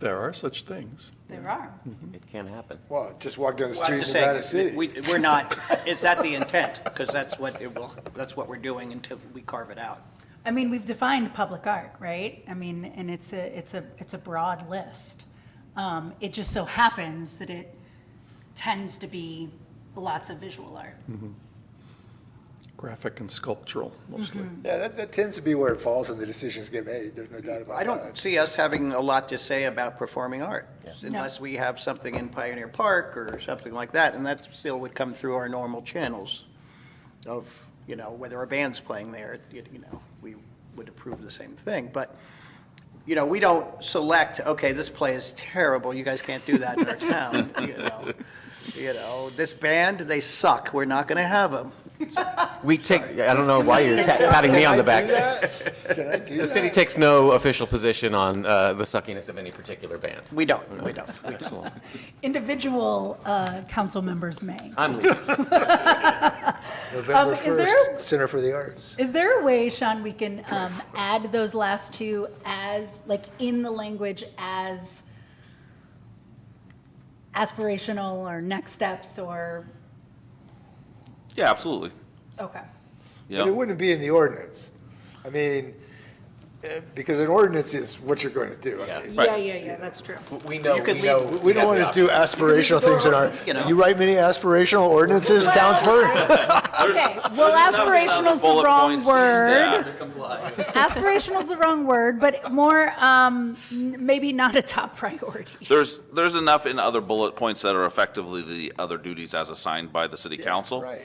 There are such things. there are. It can happen. Well, just walk down the Well, I'm street just in Nevada saying, City. we're not, is that the intent? Because that's what we're doing until we carve it out. I mean, we've defined public art, right? I mean, and it's a broad list. It just so happens that it tends to be lots of visual art. Graphic and sculptural, mostly. Yeah, that tends to be where it falls and the decisions get made. There's no doubt about that. I don't see us having a lot to say about performing art, unless we have something in Pioneer Park or something like that, and that still would come through our normal channels of, whether a band's playing there, we would approve the same thing. But, we don't select, okay, this play is terrible, you guys can't do that in our town, this band, they suck, we're not going to have them. We take, I don't know why you're patting me on the back. Can I do The that? city takes no official position on the suckiness of any particular band. We don't. Excellent. Individual council members may. I'm leaving. November is there 1st, Center for the Arts. Is there a way, Sean, we can add those last two as, like, in the language as aspirational or next steps or, Yeah, absolutely. okay. Yeah. But it wouldn't be in the ordinance. I mean, Because an ordinance is what you're going to do. I mean, Yeah, that's true. We know, You could we leave- know. We don't want to do aspirational things in our, You know. you write many aspirational ordinances, counselor? Okay, well, aspirational's the bullet wrong points. word. Aspirational's the wrong word, but more, maybe not a top priority. There's enough in other bullet points that are effectively the other duties as assigned by the city council. Right.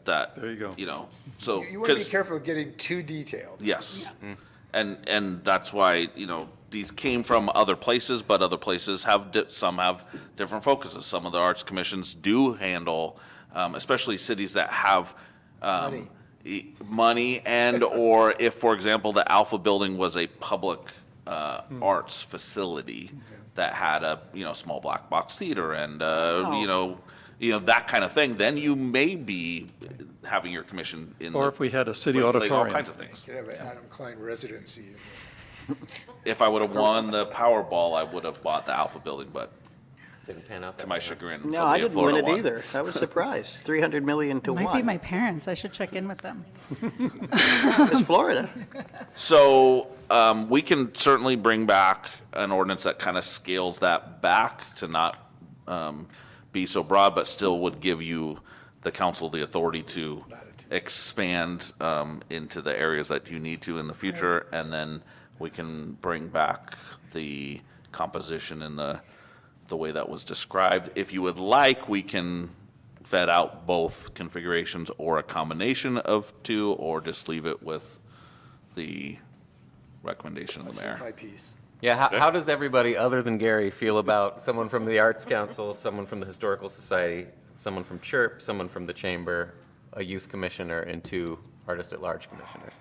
That, There you go. So. You want to be 'cause- careful of getting too detailed. Yes. And that's why, these came from other places, but other places some have different focuses. Some of the arts commissions do handle, especially cities that have money and/or if, for example, the Alpha Building was a public arts facility that had a, small black box theater and, that kind of thing, then you may be having your commission in. Or if we had a city regulate all auditorium. kinds of things. You could have an Adam Klein residency. If I would have won the Powerball, I would have bought the Alpha Building, but Didn't pan out to that my way. chagrin, No, I somebody in didn't win Florida it won. either. I was surprised. 300 million to Might be my one. parents, I should check in with them. It's Florida. So we can certainly bring back an ordinance that kind of scales that back to not be so broad, but still would give you, the council, the authority to expand into the areas that you need to in the future. And then we can bring back the composition in the way that was described. If you would like, we can vet out both configurations or a combination of two, or just leave it with the recommendation of I've the said mayor. my piece. Yeah, how does everybody other than Gary feel about someone from the Arts Council, someone from the Historical Society, someone from CHIRP, someone from the Chamber, a youth commissioner, and 2 artist-at-large commissioners?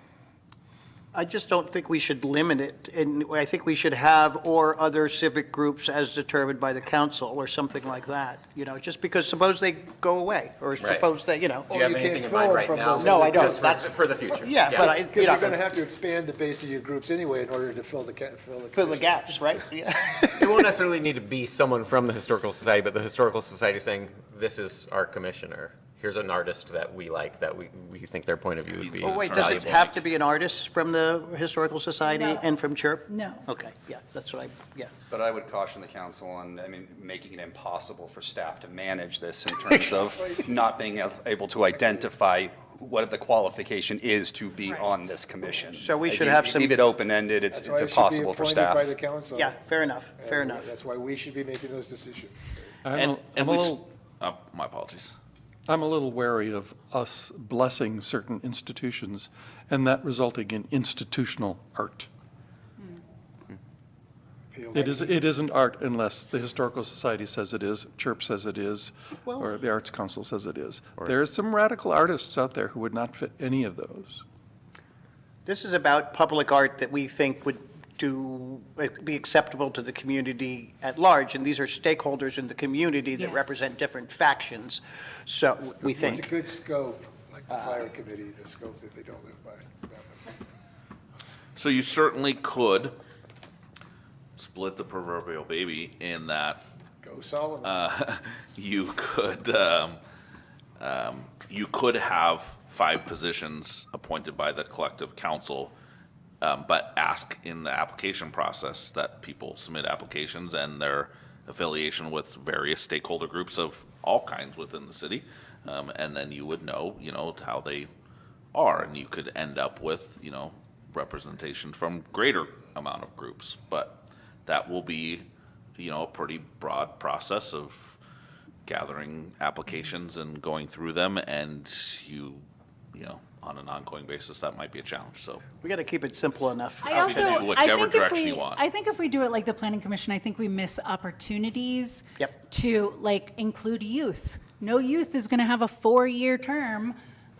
I just don't think we should limit it, and I think we should have or other civic groups as determined by the council or something like that, just because suppose they go away, or suppose they, Do you you have can't anything in forward mind right from now? those No, I don't. Just for the future? Yeah, but I, Because you're going to have to expand the base of your groups anyway in order to fill the fill the commission. gaps, right? Yeah. It won't necessarily need to be someone from the Historical Society, but the Historical Society saying, this is our commissioner. Here's an artist that we like, that we think their point of view would be Oh, wait, does it valuable. have to be an artist from the Historical Society No. and from CHIRP? No. Okay, yeah, that's what yeah. But I would caution the council on, making it impossible for staff to manage this in terms of not being able to identify what the qualification is to be on this commission. So we I should think have you some- Leave it open-ended, it's That's why it should be impossible for appointed staff. by the council. Yeah, fair enough, fair And enough. That's why we should be making those decisions. And I'm a we, little, my apologies. I'm a little wary of us blessing certain institutions and that resulting in institutional art. It isn't art unless the Historical Society says it is, CHIRP says it is, or the Arts Council says it is. There's some radical artists out there who would not fit any of those. This is about public art that we think would be acceptable to the community at large, and these are stakeholders in the community that Yes. represent different factions, so we It's a think. good scope, like the fire committee, the scope that they don't live by. So you certainly could split the proverbial baby in that Go Solomon. you could have 5 positions appointed by the collective council, but ask in the application process that people submit applications and their affiliation with various stakeholder groups of all kinds within the city. And then you would know, how they are, and you could end up with, representation from greater amount of groups. But that will be, a pretty broad process of gathering applications and going through them, and on an ongoing basis, that might be a challenge, so. We got to keep it simple enough. I also, Whichever I think direction you want. I think if we do it like the Planning Commission, I think we miss opportunities Yep. to include youth. No youth is going to have a 4-year term.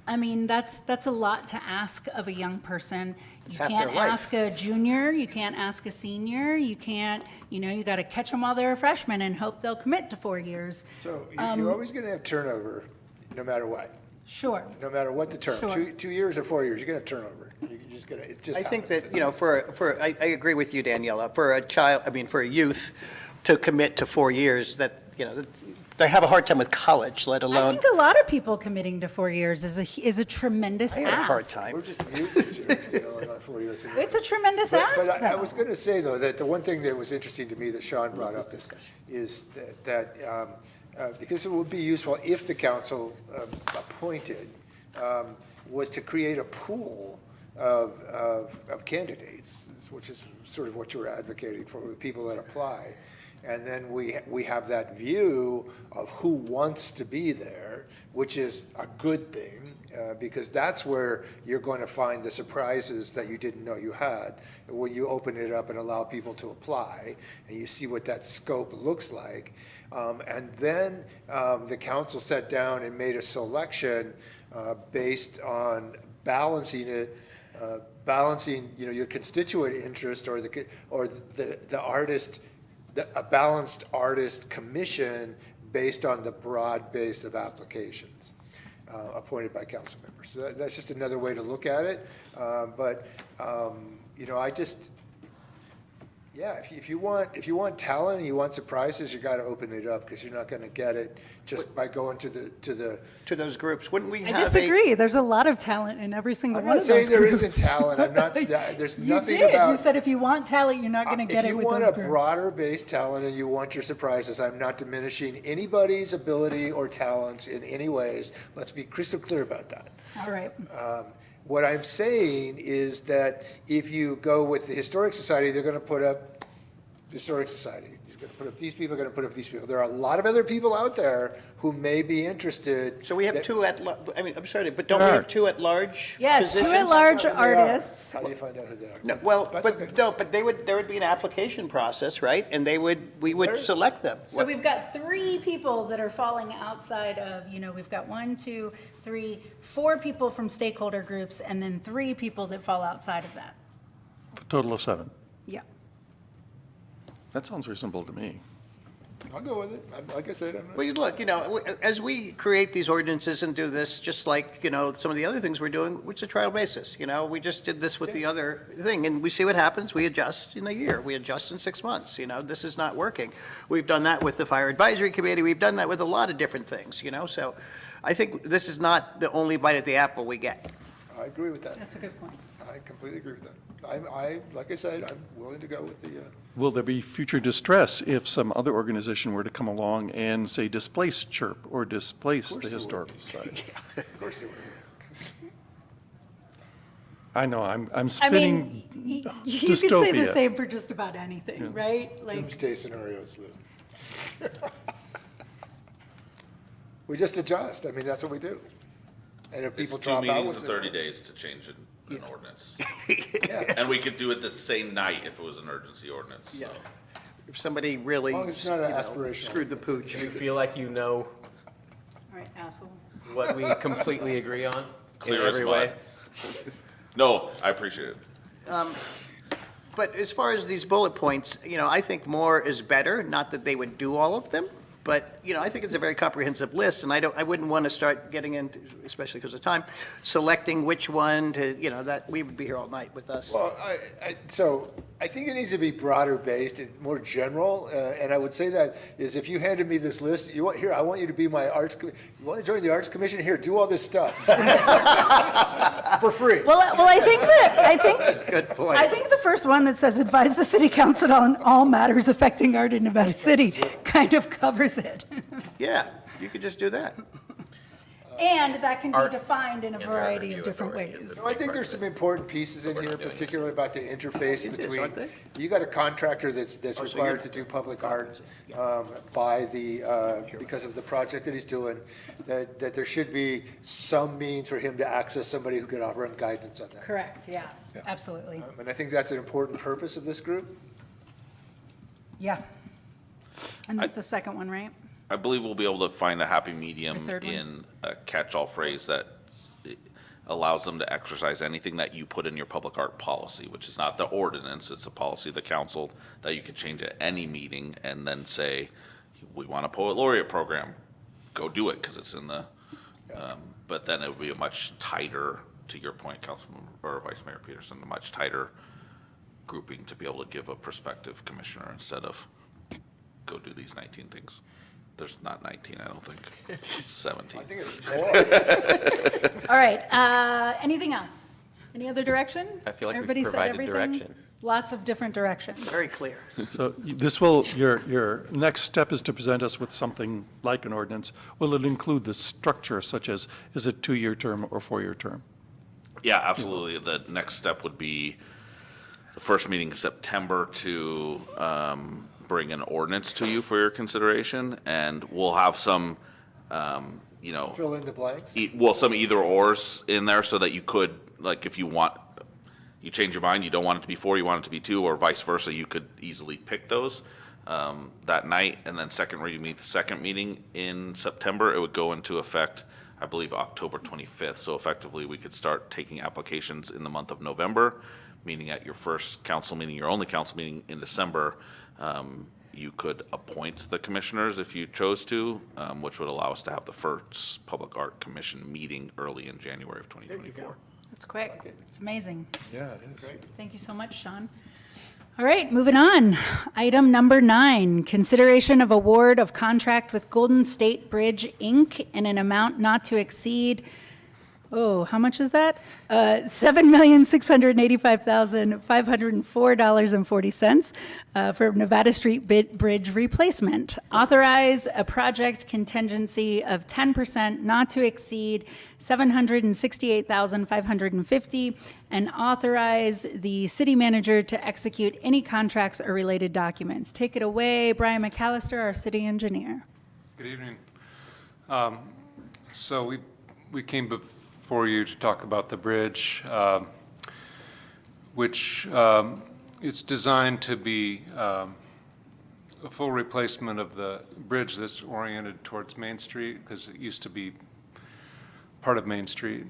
That's a lot to ask of a young person. You half their can't life. ask a junior, you can't ask a senior, you can't, you got to catch them while they're a freshman and hope they'll commit to 4 years. So you're always going to have turnover, no matter what. Sure. No matter what the term, Sure. 2 years or 4 years, you're going to have turnover. You're just going to, it just I think happens. that, I agree with you, Daniela, for a child, for a youth to commit to 4 years, they have a hard time with college, let I alone. think a lot of people committing to 4 years is a tremendous I had a hard ask. time. We're just musicians, on a 4-year commitment. It's a tremendous But ask, I though. was going to say, though, that the one thing that was interesting to me that Sean brought up is that because it would be useful if the council appointed, was to create a pool of candidates, which is sort of what you were advocating for, the people that apply. And then we have that view of who wants to be there, which is a good thing, because that's where you're going to find the surprises that you didn't know you had. When you open it up and allow people to apply, and you see what that scope looks like. And then the council sat down and made a selection based on balancing it, balancing, your constituent interest or the artist, a balanced artist commission based on the broad base of applications appointed by council members. So that's just another way to look at it. I just, if you want talent and you want surprises, you got to open it up, because you're not going to get it just by going to those groups. Wouldn't we I have disagree. There's a lot of talent in every single I'm one not of those saying there groups. isn't talent. I'm not, there's You nothing did. about. You said if you want talent, you're not going to get it with those If you want groups. a broader based talent and you want your surprises, I'm not diminishing anybody's ability or talents in any ways. Let's be crystal clear about that. All right. What I'm saying is that if you go with the Historic Society, they're going to put up the Historic Society. They're going to put up these people, going to put up these people. There are a lot of other people out there who may be interested. So we have that- two I'm sorry, but don't we have two at-large Yes, two positions? at-large That's not who they are. artists. How do you find out who they are? No, well, That's okay. but there would be an application process, right? And we would select them. So we've got 3 people that are falling outside of, we've got 1, 2, 3, 4 people from stakeholder groups, and then 3 people that fall outside of that. Total of 7. Yeah. That sounds reasonable to me. I'll go with it. Like I said, I'm not. Well, look, as we create these ordinances and do this, just like, some of the other things we're doing, it's a trial basis, we just did this with the other thing, and we see what happens, we adjust in a year, we adjust in 6 months, this is not working. We've done that with the Fire Advisory Committee, we've done that with a lot of different things, so I think this is not the only bite at the apple we get. I agree with that. That's a good point. I completely agree with that. Like I said, I'm willing to go with the, Will there be future distress if some other organization were to come along and, say, displace CHIRP or displace the Historical Society? of course there were. I know, I'm I spinning mean, you could say the dystopia. same for just about anything, right? Like, Doomsday scenarios, Lou. We just adjust. I mean, that's what we do. And if It's people 2 drop out. meetings what's in the- 30 days to change an ordinance. Yeah. And we could do it the same night if it was an urgency ordinance, so. If somebody really, As long as it's not an aspirational. screwed the pooch. Do you feel like you know all right, asshole. what we completely agree on in Clear as every mud. way? No, I appreciate it. But as far as these bullet points, I think more is better, not that they would do all of them, but, I think it's a very comprehensive list, and I wouldn't want to start getting into, especially because of time, selecting which one to, that, we would be here all night with us. Well, so I think it needs to be broader based and more general. And I would say that is if you handed me this list, I want you to be my you want to join the Arts Commission? Here, do all this stuff. For free. Well, I think Good point. I think the first one that says advise the city council on all matters affecting art in Nevada City kind of covers it. Yeah, you could just do that. And that can be Art defined in a and variety review of different authority is ways. I think there's some important pieces in We're here, not doing this. particularly about the interface It is, between, aren't they? you got a contractor that's so required you're- to do public art because of the project that he's doing, that there should be some means for him to access somebody who could offer him guidance on that. Correct, yeah, absolutely. And I think that's an important purpose of this group. Yeah. And that's the second one, right? I believe we'll be able to find a happy The medium third one? in a catch-all phrase that allows them to exercise anything that you put in your public art policy, which is not the ordinance, it's a policy of the council that you could change at any meeting and then say, we want a poet laureate program, go do it, because it's in the, but then it would be a much tighter, to your point, Councilman, or Vice Mayor Peterson, a much tighter grouping to be able to give a prospective commissioner instead of go do these 19 things. There's not 19, I don't think. 17. I think it's more. All right, anything else? Any other direction? I feel like we've Everybody said provided everything? direction. Lots of different directions. Very clear. So this will, your next step is to present us with something like an ordinance. Will it include the structure such as, is it 2-year term or 4-year term? Yeah, absolutely. The next step would be the first meeting in September to bring an ordinance to you for your consideration, and we'll have some, Fill in the blanks. some either ors in there so that you could, like, if you want, you change your mind, you don't want it to be 4, you want it to be 2, or vice versa, you could easily pick those that night, and then second meeting in September, it would go into effect, I believe, October 25th. So effectively, we could start taking applications in the month of November, meaning at your first council meeting, your only council meeting in December, you could appoint the commissioners if you chose to, which would allow us to have the first Public Art Commission meeting early in January of 2024. That's quick. It's amazing. Yeah, it is. Thank you so much, Sean. All right, moving on. Item number 9, consideration of award of contract with Golden State Bridge, Inc. in an amount not to exceed, how much is that? $7,685,504.40 for Nevada Street Bridge replacement. Authorize a project contingency of 10% not to exceed $768,550, and authorize the city manager to execute any contracts or related documents. Take it away, Brian McAllister, our city engineer. Good evening. So we came before you to talk about the bridge, which it's designed to be a full replacement of the bridge that's oriented towards Main Street, because it used to be part of Main Street.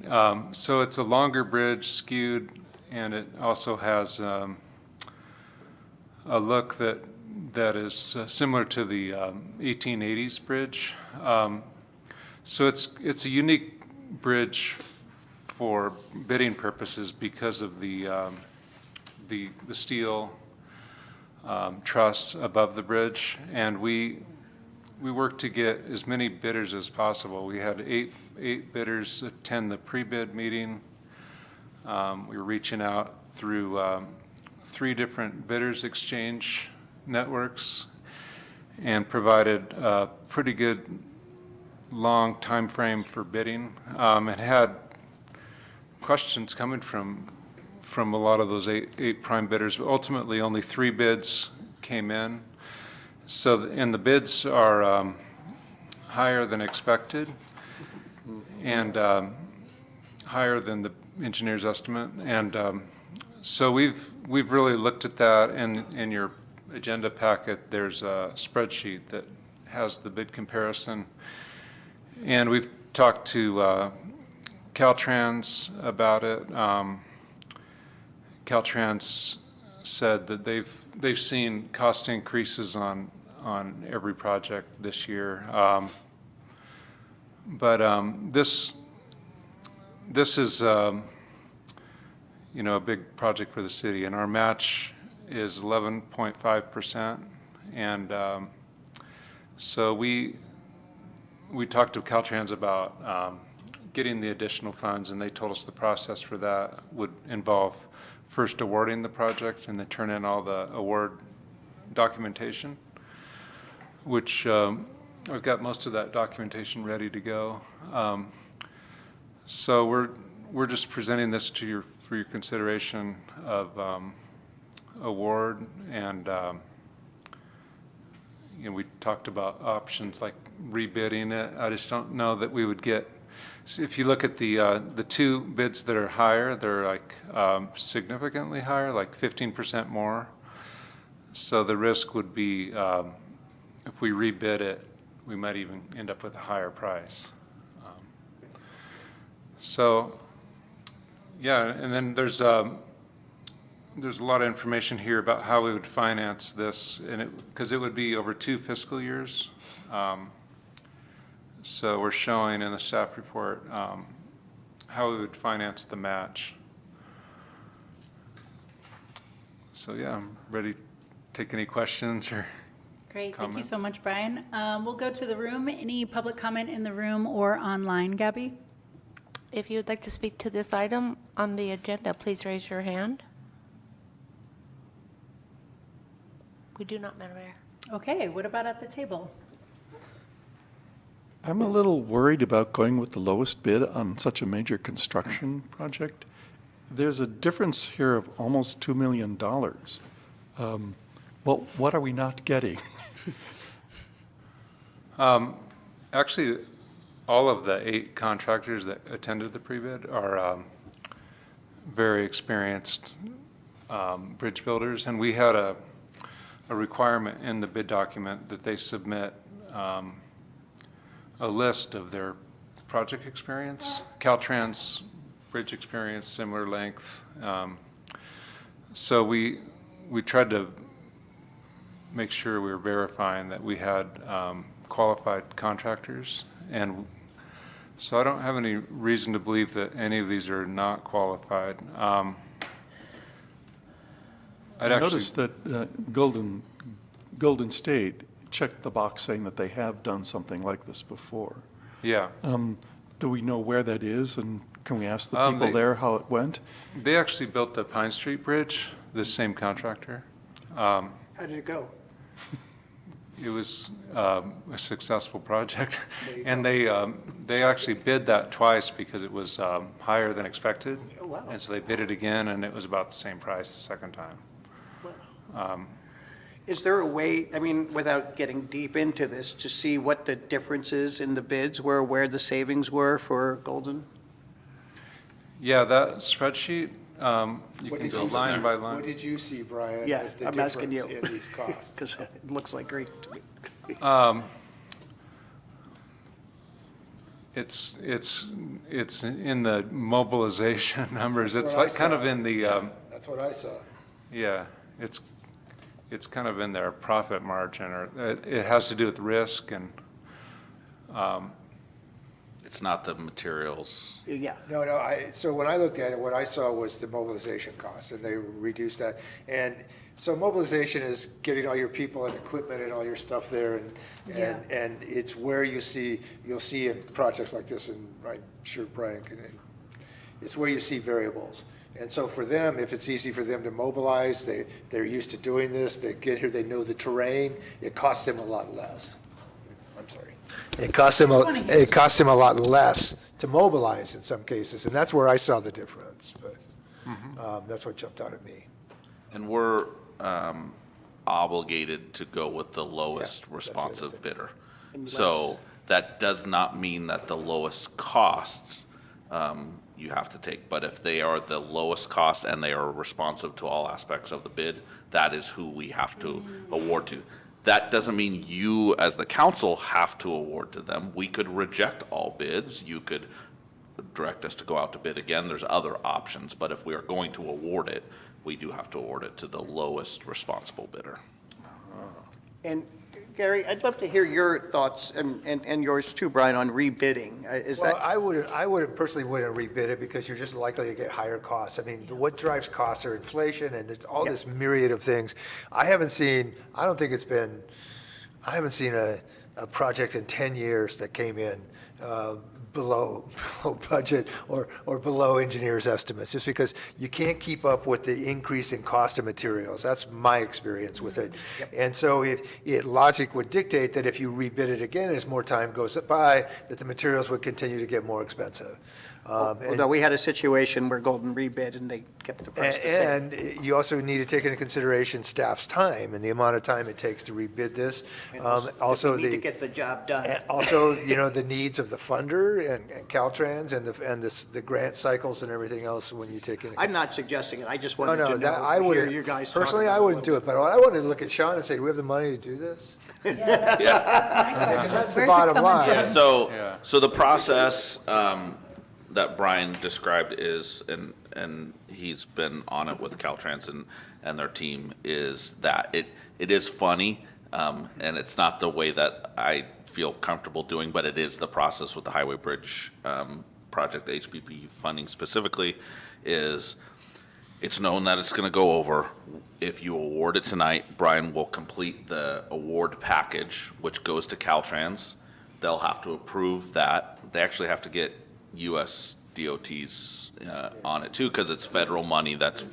So it's a longer bridge, skewed, and it also has a look that is similar to the 1880s bridge. So it's a unique bridge for bidding purposes because of the steel truss above the bridge, and we worked to get as many bidders as possible. We had eight bidders attend the pre-bid meeting. We were reaching out through 3 different bidders exchange networks and provided a pretty good long time frame for bidding. It had questions coming from a lot of those eight prime bidders, but ultimately only 3 bids came in. So, and the bids are higher than expected and higher than the engineer's estimate. And so we've really looked at that, and in your agenda packet, there's a spreadsheet that has the bid comparison. And we've talked to Caltrans about it. Caltrans said that they've seen cost increases on every project this year. But this is a big project for the city, and our match is 11.5%. And so we talked to Caltrans about getting the additional funds, and they told us the process for that would involve first awarding the project and then turn in all the award documentation, which I've got most of that documentation ready to go. So we're just presenting this to for your consideration of award, and we talked about options like rebidding it. I just don't know that we would get. If you look at the 2 bids that are higher, they're like significantly higher, like 15% more. So the risk would be if we rebid it, we might even end up with a higher price. So yeah, and then there's a lot of information here about how we would finance this, and because it would be over 2 fiscal years. So we're showing in the staff report how we would finance the match. So yeah, I'm ready to take any questions or Great, thank you so Comments? much, Brian. We'll go to the room. Any public comment in the room or online, Gabby? If you would like to speak to this item on the agenda, please raise your hand. We do not, Madam Mayor. Okay, what about at the table? I'm a little worried about going with the lowest bid on such a major construction project. There's a difference here of almost $2 million. Well, what are we not getting? Actually, all of the 8 contractors that attended the pre-bid are very experienced bridge builders, and we had a requirement in the bid document that they submit a list of their project experience, Caltrans bridge experience, similar length. So we tried to make sure we were verifying that we had qualified contractors. And so I don't have any reason to believe that any of these are not qualified. I noticed that Golden State checked the box saying that they have done something like this before. Yeah, Do we know where that is, and can we ask the people they- there how it went? they actually built the Pine Street Bridge, this same contractor. How did it go? It was a successful project, and they actually bid that twice because it was higher than expected. Oh, wow. And so they bid it again, and it was about the same price the second time. Is there a way, I mean, without getting deep into this, to see what the differences in the bids were, where the savings were for Golden? Yeah, that spreadsheet, you What can did go you line see? by What line. did you see, Brian, Yeah, as the I'm asking difference you. in these costs? Because it looks like Greek to me. It's in the mobilization numbers. It's what I like kind of saw. in the, That's what I saw. yeah, it's kind of in their profit margin, or it has to do with risk and, It's not the materials. Yeah. No, so when I looked at it, what I saw was the mobilization costs, and they reduced that. And so mobilization is getting all your people and equipment and all your stuff there, and it's where you'll see in projects like this, and I'm sure Brian can, it's where you see variables. And so for them, if it's easy for them to mobilize, they're used to doing this, they get here, they know the terrain, it costs them a lot less. I'm sorry. It costs them a lot less to mobilize in some cases, and that's where I saw the difference, but that's what jumped out at me. And we're obligated to go with the lowest Yeah, that's responsive the bidder. So that does not mean that the lowest cost you have to take. But if they are the lowest cost and they are responsive to all aspects of the bid, that is who we have to award to. That doesn't mean you, as the council, have to award to them. We could reject all bids. You could direct us to go out to bid again. There's other options. But if we are going to award it, we do have to award it to the lowest responsible bidder. And Gary, I'd love to hear your thoughts, and yours too, Brian, on rebidding. Is Well, that, I wouldn't personally wouldn't rebid it because you're just likely to get higher costs. I mean, what drives costs are inflation and it's all this myriad of things. I haven't seen a project in 10 years that came in below budget or below engineers' estimates, just because you can't keep up with the increase in cost of materials. That's my experience with it. And so logic would dictate that if you rebid it again, as more time goes by, that the materials would continue to get more expensive. although we had a situation where Golden rebid and they kept the price the same. And you also need to take into consideration staff's time and the amount of time it takes to rebid this. Also, We need to get the job done. and also, the needs of the funder and Caltrans and the grant cycles and everything else when you take into. I'm not suggesting it, I just No, wanted no, to that, I know, would, hear you guys talk personally, about I wouldn't do it, but I wanted to look at Sean and say, do we have the money to do this? That's my question. That's the Where's it bottom coming line. from? So, so the process that Brian described is, and he's been on it with Caltrans and their team, is that it is funny, and it's not the way that I feel comfortable doing, but it is the process with the Highway Bridge project, the HPP funding specifically, is It's known that it's going to go over. If you award it tonight, Brian will complete the award package, which goes to Caltrans. They'll have to approve that. They actually have to get US DOTs on it too, because it's federal money that's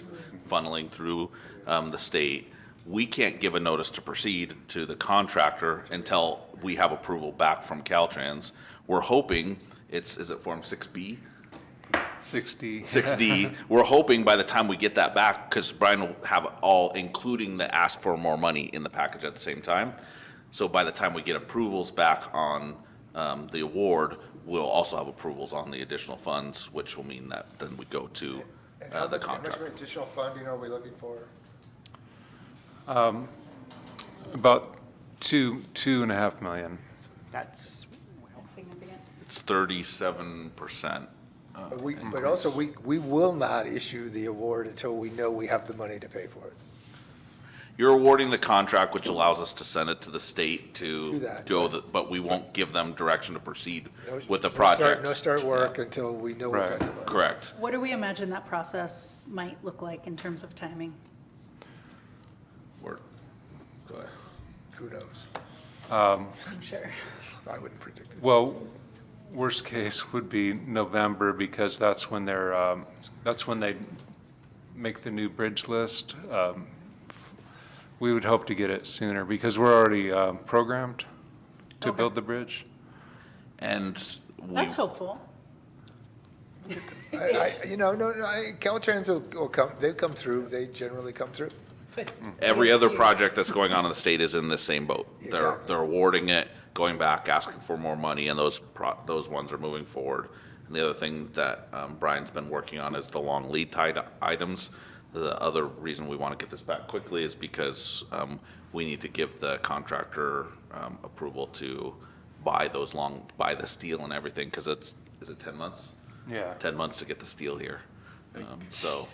funneling through the state. We can't give a notice to proceed to the contractor until we have approval back from Caltrans. We're hoping is it Form 6B? 60. 6D. We're hoping by the time we get that back, because Brian will have it all, including the ask for more money in the package at the same time. So by the time we get approvals back on the award, we'll also have approvals on the additional funds, which will mean that then we go to And how the much contractor. additional funding are we looking for? About 2.5 million. That's, Significant. It's 37%. But also, we will not issue the award until we know we have the money to pay for it. You're awarding the contract, which allows us to send it to the state Do to that, go, right. but we won't give them direction to proceed No- with the no start- project. No start work until we know we've got Right. the money. Correct. What do we imagine that process might look like in terms of timing? Go ahead. Who knows? I'm sure. I wouldn't predict it. Well, worst case would be November, because that's when they make the new bridge list. We would hope to get it sooner, because we're already programmed to Okay. build the bridge. And we, That's hopeful. Caltrans will come, they've come through, they generally come through. every other project that's going on in the state is in the same boat. Exactly. They're awarding it, going back, asking for more money, and those ones are moving forward. And the other thing that Brian's been working on is the long lead time items. The other reason we want to get this back quickly is because we need to give the contractor approval to buy the steel and everything, because is it 10 months? Yeah. 10 months to get the steel here. So,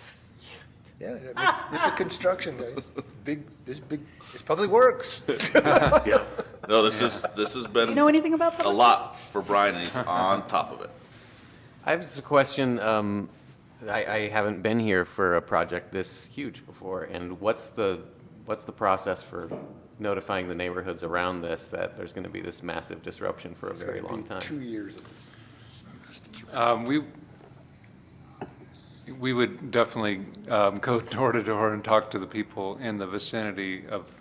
Yeah, I mean, this is construction, guys. It's public works. yeah. No, this has been Do you know anything about a public lot for Brian, and he's on top of it. I have just a question. I haven't been here for a project this huge before, and what's the process for notifying the neighborhoods around this that there's going to be this massive disruption for a It's very gonna long be time? 2 years of this. We would definitely go door to door and talk to the people in the vicinity of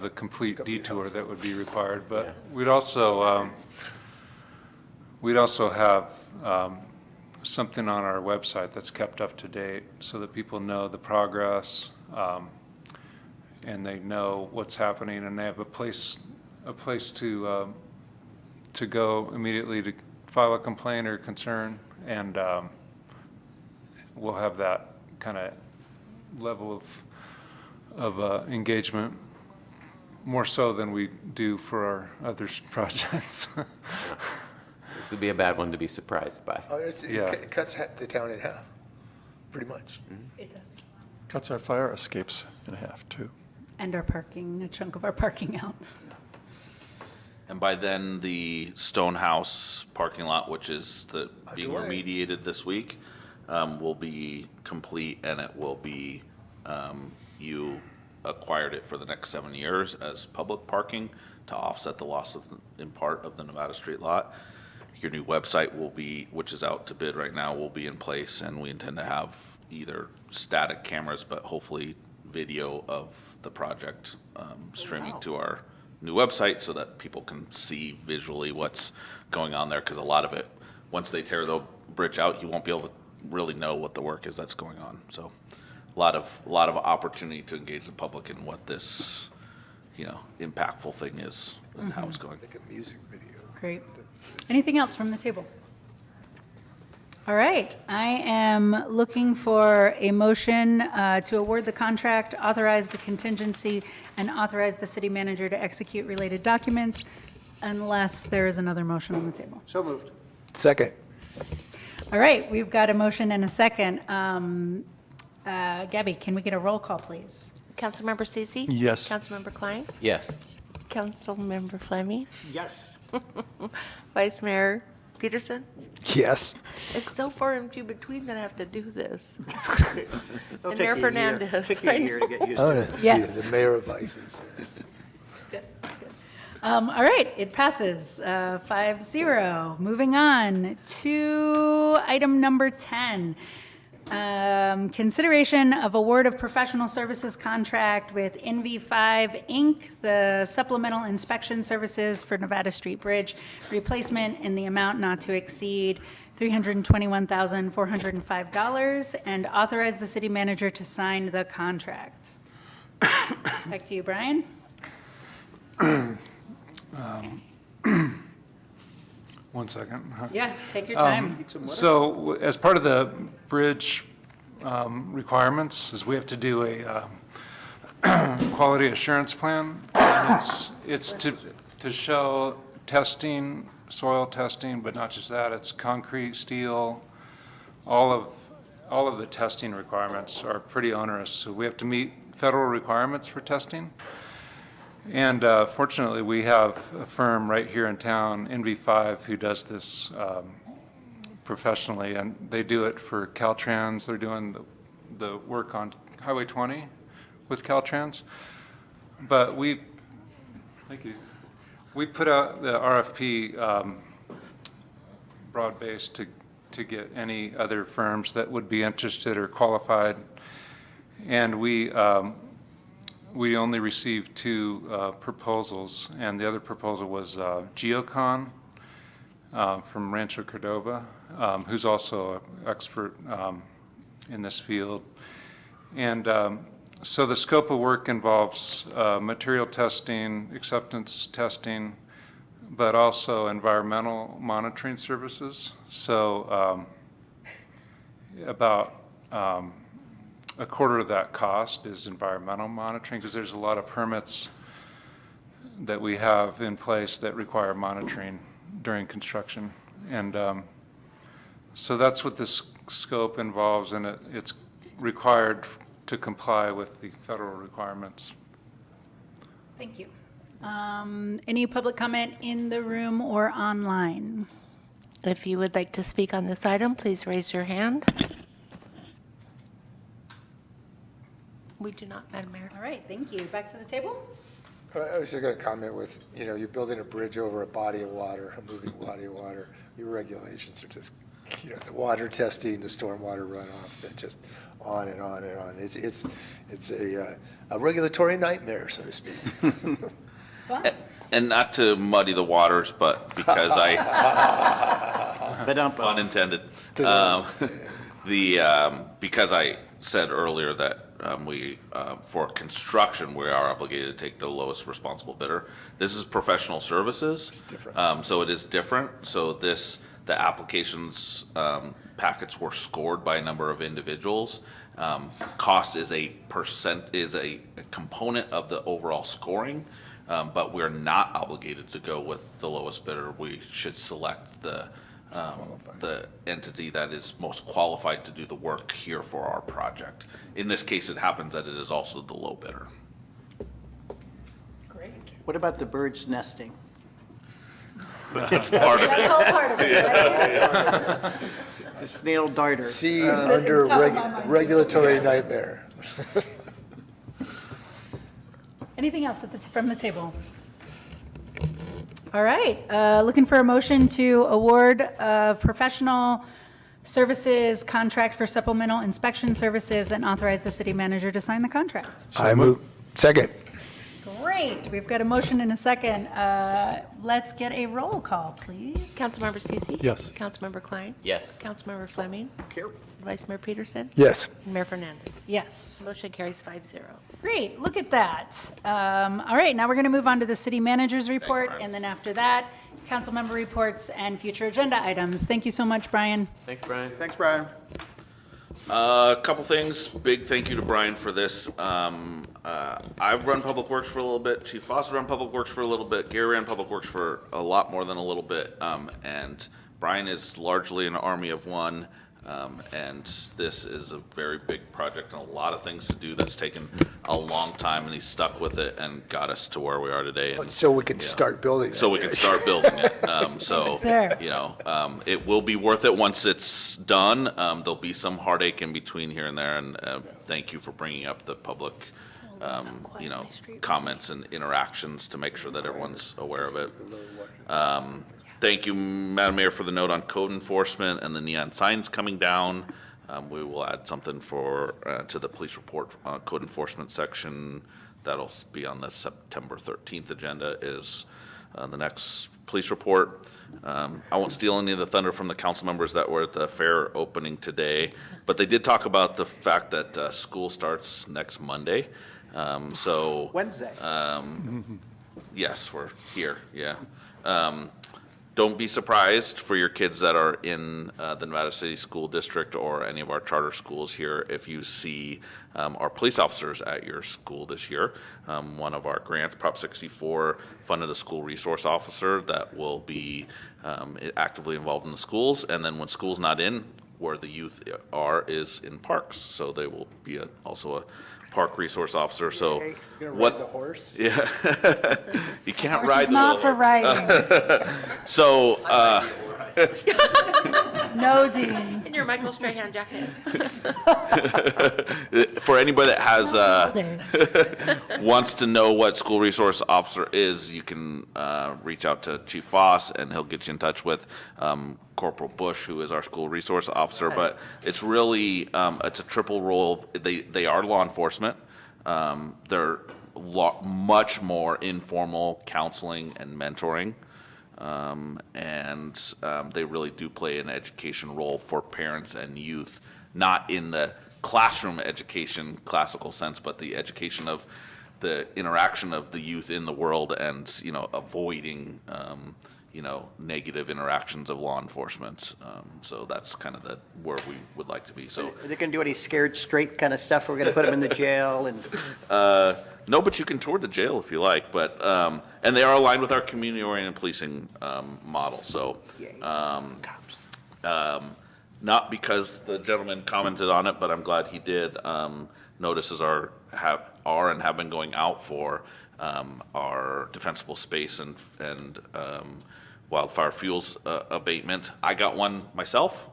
the complete detour that would be required. Yeah. But we'd also have something on our website that's kept up to date, so that people know the progress, and they know what's happening, and they have a place to go immediately to file a complaint or concern, and we'll have that kind of level of engagement, more so than we do for our other projects. This would be a bad one to be surprised by. Yeah. It cuts the town in half, pretty much. It does. Cuts our fire escapes in half, too. And our parking, a chunk of our parking out. And by then, the Stonehouse parking lot, which is being Underway. remediated this week, will be complete, and it will be, you acquired it for the next 7 years as public parking to offset the loss in part of the Nevada Street lot. Your new website will be, which is out to bid right now, will be in place, and we intend to have either static cameras, but hopefully video of the project streaming to our new website, so that people can see visually what's going on there, because a lot of it, once they tear the bridge out, you won't be able to really know what the work is that's going on. So a lot of opportunity to engage the public in what this, impactful thing is and how it's going. Like a music video. Great. Anything else from the table? All right, I am looking for a motion to award the contract, authorize the contingency, and authorize the city manager to execute related documents, unless there is another motion on the table. so moved. Second. All right, we've got a motion and a second. Gabby, can we get a roll call, please? Councilmember Cece? Yes. Councilmember Klein? Yes. Councilmember Fleming? Yes. Vice Mayor Peterson? Yes. It's so far and few between that I have to do this. It'll And take Mayor you a year. Fernandez. Take you a year to get used Oh, to it. Yes. The mayor of vices. That's good, that's good. All right, it passes 5-0. Moving on to item number 10. Consideration of award of professional services contract with NV5 Inc., the supplemental inspection services for Nevada Street Bridge replacement in the amount not to exceed $321,405, and authorize the city manager to sign the contract. Back to you, Brian. One second. Yeah, take your time. So as part of the bridge requirements, is we have to do a quality assurance plan. And it's to show testing, soil testing, but not just that, it's concrete, steel, all of the testing requirements are pretty onerous. So we have to meet federal requirements for testing. And fortunately, we have a firm right here in town, NV5, who does this professionally, and they do it for Caltrans. They're doing the work on Highway 20 with Caltrans. But thank you. We put out the RFP broad-based to get any other firms that would be interested or qualified. And we only received 2 proposals, and the other proposal was Geocon from Rancho Cordova, who's also an expert in this field. And so the scope of work involves material testing, acceptance testing, but also environmental monitoring services. So about a quarter of that cost is environmental monitoring, because there's a lot of permits that we have in place that require monitoring during construction. And so that's what this scope involves, and it's required to comply with the federal requirements. Thank you. Any public comment in the room or online? If you would like to speak on this item, please raise your hand. We do not, Madam Mayor. All right, thank you. Back to the table? I was just going to comment with, you're building a bridge over a body of water, a moving body of water. Your regulations are just, the water testing, the stormwater runoff, that just on and on and on. It's a regulatory nightmare, so to speak. And not to muddy the waters, but because pun intended, because I said earlier that for construction, we are obligated to take the lowest responsible bidder. This is professional services. It's different. So it is different. So the applications packets were scored by a number of individuals. Cost is a component of the overall scoring, but we're not obligated to go with the lowest bidder. We should select the entity that is most qualified to do the work here for our project. In this case, it happens that it is also the low bidder. Great. What about the birds nesting? It's part of it. That's all part of it, right? The snail darter. See, under top of my mind. regulatory nightmare. Anything else from the table? All right, looking for a motion to award of professional services contract for supplemental inspection services and authorize the city manager to sign the contract. I move. Second. Great, we've got a motion and a second. Let's get a roll call, please. Councilmember Ceci? Yes. Councilmember Klein? Yes. Councilmember Fleming? Here. Vice Mayor Peterson? Yes. And Mayor Fernandez? Yes. Motion carries 5-0. Great, look at that. All right, now we're going to move on to the city manager's report, and then after that, council member reports and future agenda items. Thank you so much, Brian. Thanks, Brian. Thanks, Brian. A couple things. Big thank you to Brian for this. I've run Public Works for a little bit. Chief Foss ran Public Works for a little bit. Gary ran Public Works for a lot more than a little bit. And Brian is largely an army of one. And this is a very big project and a lot of things to do that's taken a long time, and he's stuck with it and got us to where we are today. And So we can yeah. start building it. So we can start building it. So, Sir. you know, it will be worth it once it's done. There'll be some heartache in between here and there, and thank you for bringing up the public, you know, comments and interactions to make sure that everyone's aware of it. Thank you, Madam Mayor, for the note on code enforcement and the neon signs coming down. We will add something for, to the police report, code enforcement section. That'll be on the September 13th agenda is the next police report. I won't steal any of the thunder from the council members that were at the fair opening today, but they did talk about the fact that school starts next Monday. So Wednesday. yes, we're here, yeah. Don't be surprised for your kids that are in the Nevada City School District or any of our charter schools here if you see our police officers at your school this year. One of our grants, Prop 64, funded a school resource officer that will be actively involved in the schools. And then when school's not in, where the youth are is in parks. So they will be also a park resource officer. So You're gonna what? ride the horse? Yeah. You can't Horse ride is the not little for riding. So, No, Dean. In your Michael Strahan jacket. for anybody that has, Days. wants to know what school resource officer is, you can reach out to Chief Foss, and he'll get you in touch with Corporal Bush, who is our school resource officer. But it's really, it's a triple role. They are law enforcement. They're much more informal counseling and mentoring. And they really do play an education role for parents and youth, not in the classroom education classical sense, but the education of the interaction of the youth in the world and, you know, avoiding, you know, negative interactions of law enforcement. So that's kind of where we would like to be. So Are they going to do any scared straight kind of stuff? We're going to put them in the jail and, no, but you can tour the jail if you like. But and they are aligned with our community-oriented policing model. So not because the gentleman commented on it, but I'm glad he did. Notices are and have been going out for our defensible space and wildfire fuels abatement. I got one myself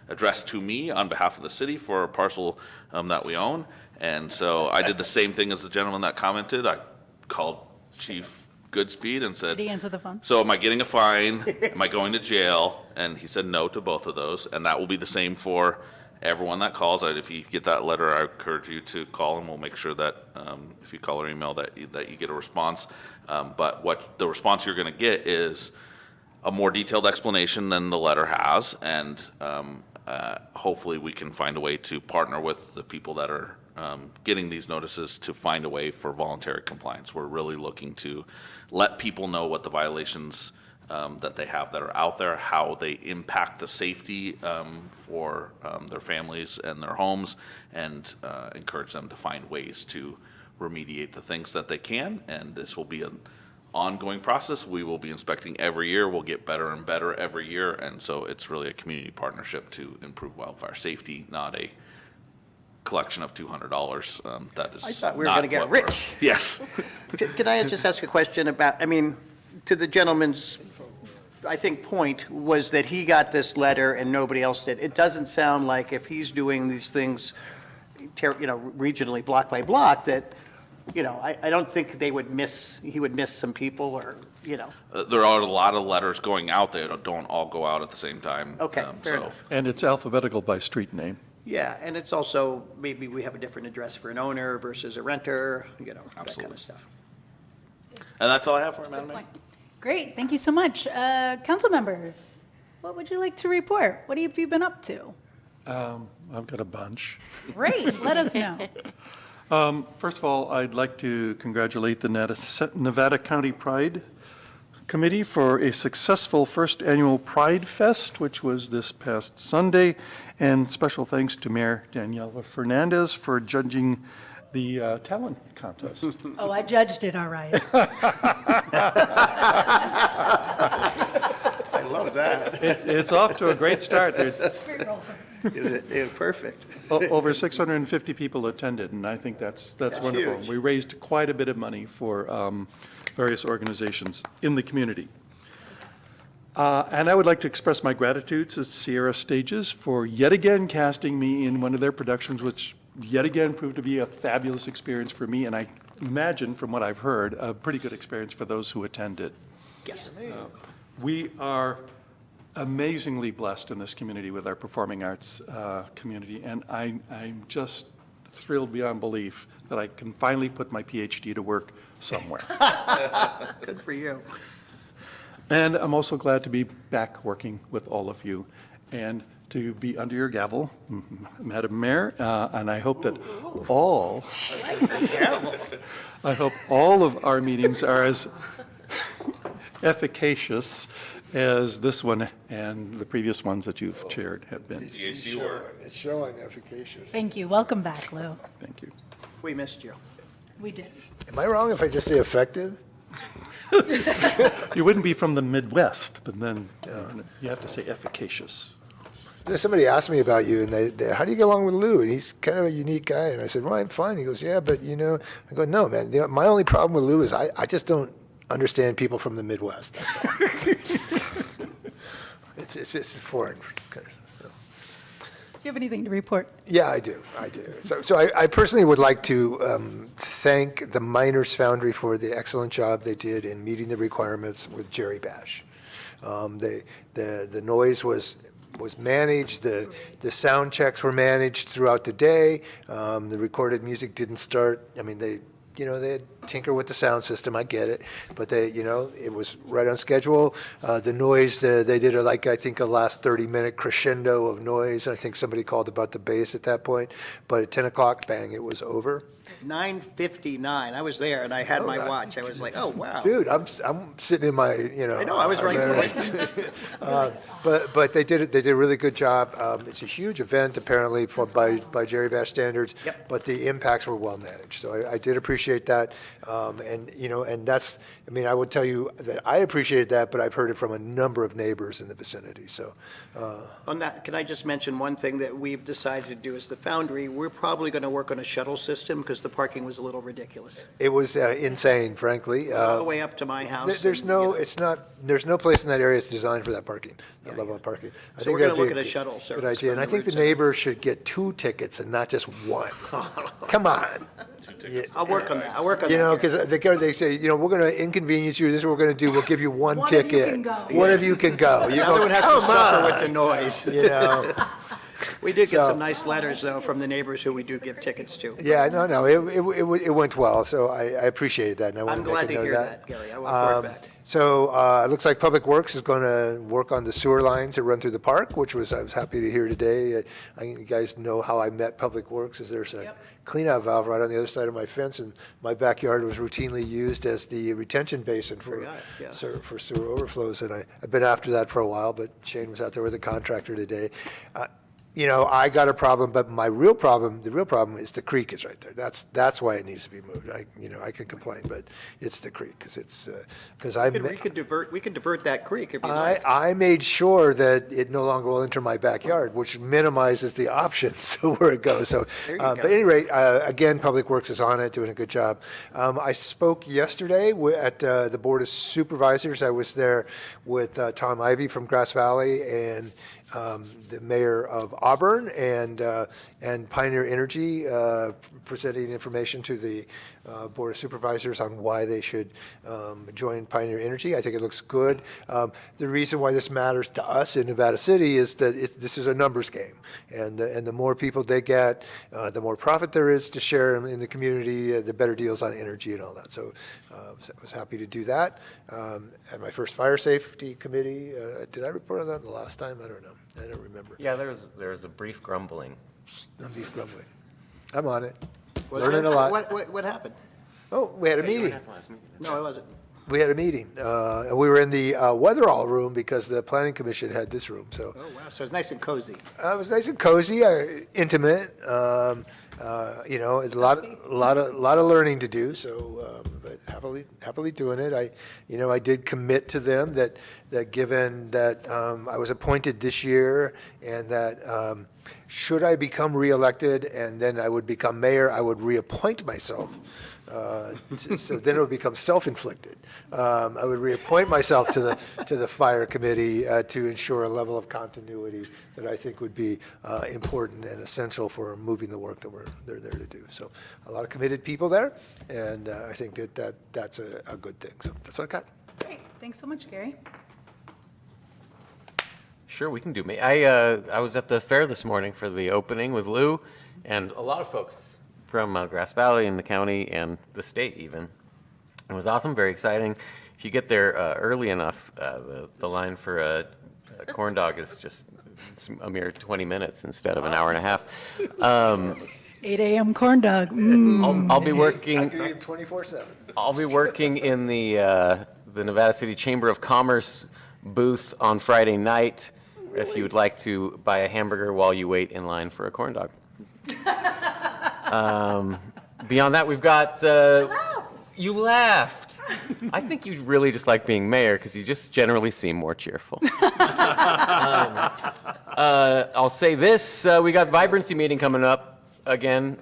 addressed to me on behalf of the city for a parcel that we own. And so I did the same thing as the gentleman that commented. I called Chief Goodspeed and said, Did he answer the phone? so am I getting a fine? Am I going to jail? And he said no to both of those. And that will be the same for everyone that calls. If you get that letter, I encourage you to call, and we'll make sure that if you call or email that you get a response. But what the response you're going to get is a more detailed explanation than the letter has. And hopefully we can find a way to partner with the people that are getting these notices to find a way for voluntary compliance. We're really looking to let people know what the violations that they have that are out there, how they impact the safety for their families and their homes, and encourage them to find ways to remediate the things that they can. And this will be an ongoing process. We will be inspecting every year. We'll get better and better every year. And so it's really a community partnership to improve wildfire safety, not a collection of $200. That is I thought we were not going to get what we're- rich. Yes. Can I just ask a question about, I mean, to the gentleman's, I think, point was that he got this letter and nobody else did. It doesn't sound like if he's doing these things, you know, regionally, block by block, that, you know, I don't think he would miss some people or, you know. There are a lot of letters going out there that don't all go out at the same time. Okay, fair so- enough. And it's alphabetical by street name. Yeah, and it's also, maybe we have a different address for an owner versus a renter, you know, that kind Absolutely. of stuff. And that's all I have for you, Madam Mayor. Great, thank you so much. Council members, what would you like to report? What have you been up to? I've got a bunch. Great, let us know. First of all, I'd like to congratulate the Nevada County Pride Committee for a successful first annual Pride Fest, which was this past Sunday. And special thanks to Mayor Daniela Fernandez for judging the talent contest. Oh, I judged it all right. I love that. It's off to a great start. It's, Is it, yeah, perfect. Over 650 people attended, and I think that's wonderful. huge. We raised quite a bit of money for various organizations in the community. And I would like to express my gratitude to Sierra Stages for yet again casting me in one of their productions, which yet again proved to be a fabulous experience for me, and I imagine, from what I've heard, a pretty good experience for those who attended. We are amazingly blessed in this community with our performing arts community, and I'm just thrilled beyond belief that I can finally put my PhD to work somewhere. Good for you. And I'm also glad to be back working with all of you and to be under your gavel, Madam Mayor, and I hope that I hope all of our meetings are as efficacious as this one and the previous ones that you've chaired have been. It's showing efficacious. Thank you. Welcome back, Lou. Thank you. We missed you. We did. Am I wrong if I just say effective? You wouldn't be from the Midwest, but then you have to say efficacious. Somebody asked me about you, and they, how do you get along with Lou? And he's kind of a unique guy. And I said, well, I'm fine. He goes, yeah, but you know, I go, no, man. My only problem with Lou is I just don't understand people from the Midwest. That's all. it's foreign. So. Do you have anything to report? Yeah, I do. So I personally would like to thank the Miners Foundry for the excellent job they did in meeting the requirements with Jerry Bash. The noise was managed, the sound checks were managed throughout the day. The recorded music didn't start. I mean, they had tinker with the sound system, I get it, but it was right on schedule. The noise, they did I think a last 30-minute crescendo of noise. I think somebody called about the bass at that point, but at 10 o'clock, bang, it was over. 9:59, I was there, and I had my watch. I was like, oh, wow. Dude, I'm sitting in my, I know, I was right. But they did a really good job. It's a huge event, apparently, by Jerry Bash standards. Yep. But the impacts were well managed, so I did appreciate that. And that's, I mean, I would tell you that I appreciated that, but I've heard it from a number of neighbors in the vicinity. So, On that, can I just mention one thing that we've decided to do as the Foundry? We're probably going to work on a shuttle system because the parking was a little ridiculous. it was insane, frankly. All the way up to my house. There's and, no, you know. it's not. There's no place in that area that's designed for that parking, that level of parking. I So think we're gonna that'd be look at a shuttle Good service idea, and from I the think the root center. neighbors should get 2 tickets and not just 1. Come on. I'll work on that. I'll work on that. You know, Gary. because they say, we're going to inconvenience you. This is what we're going to do. We'll give you 1 One of you ticket. can go. One of you can go. You The go, other one has to come suffer with on. the noise. You know. We did get So- some nice letters, though, from the neighbors who we do give tickets to. Yeah, no, it went well. So I appreciated that. And I I'm wanted to glad make to a note hear of that, Gary. I will report back. So it looks like Public Works is going to work on the sewer lines that run through the park, which I was happy to hear today. You guys know how I met Public Works, is there's a cleanout valve right on the other side of my fence, and my backyard was routinely used as the retention basin for sewer overflows, and I've been after that for a while, but Shane was out there with a contractor today. I got a problem, but the real problem is the creek is right there. That's why it needs to be moved. I could complain, but it's the creek because I We can divert that creek if you like. I made sure that it no longer will enter my backyard, which minimizes the options where it goes. So, There you but go. at any rate, again, Public Works is on it, doing a good job. I spoke yesterday at the Board of Supervisors. I was there with Tom Ivey from Grass Valley and the mayor of Auburn and Pioneer Energy presenting information to the Board of Supervisors on why they should join Pioneer Energy. I think it looks good. The reason why this matters to us in Nevada City is that this is a numbers game, and the more people they get, the more profit there is to share in the community, the better deals on energy and all that. So I was happy to do that. At my first fire safety committee, did I report on that the last time? I don't know. I don't remember. Yeah, there's a brief grumbling. I'm beef grumbling. I'm on it. Was Learning it? a lot. What happened? Oh, we had a meeting. No, it wasn't. We had a meeting, and we were in the Weatherall room because the planning commission had this room, so. Oh, wow, so it's nice and cozy. It was nice and cozy, intimate, you know, it's a lot of learning to do, so, but happily doing it. I did commit to them that given that I was appointed this year and that should I become reelected and then I would become mayor, I would reappoint myself. So then it would become self-inflicted. I would reappoint myself to the fire committee to ensure a level of continuity that I think would be important and essential for moving the work that they're there to do. So a lot of committed people there, and I think that's a good thing. So that's what I got. Great, thanks so much, Gary. Sure, we can do me. I was at the fair this morning for the opening with Lou, and a lot of folks from Grass Valley and the county and the state even. It was awesome, very exciting. If you get there early enough, the line for a corn dog is just a mere 20 minutes instead of an hour and a half. 8 a.m. corn dog. I'll be working. I can eat 24/7. I'll be working in the Nevada City Chamber of Commerce booth on Friday night. If you would like to buy a hamburger while you wait in line for a corn dog. Beyond that, we've got. You laughed. I think you really just like being mayor because you just generally seem more cheerful. I'll say this: we got vibrancy meeting coming up again,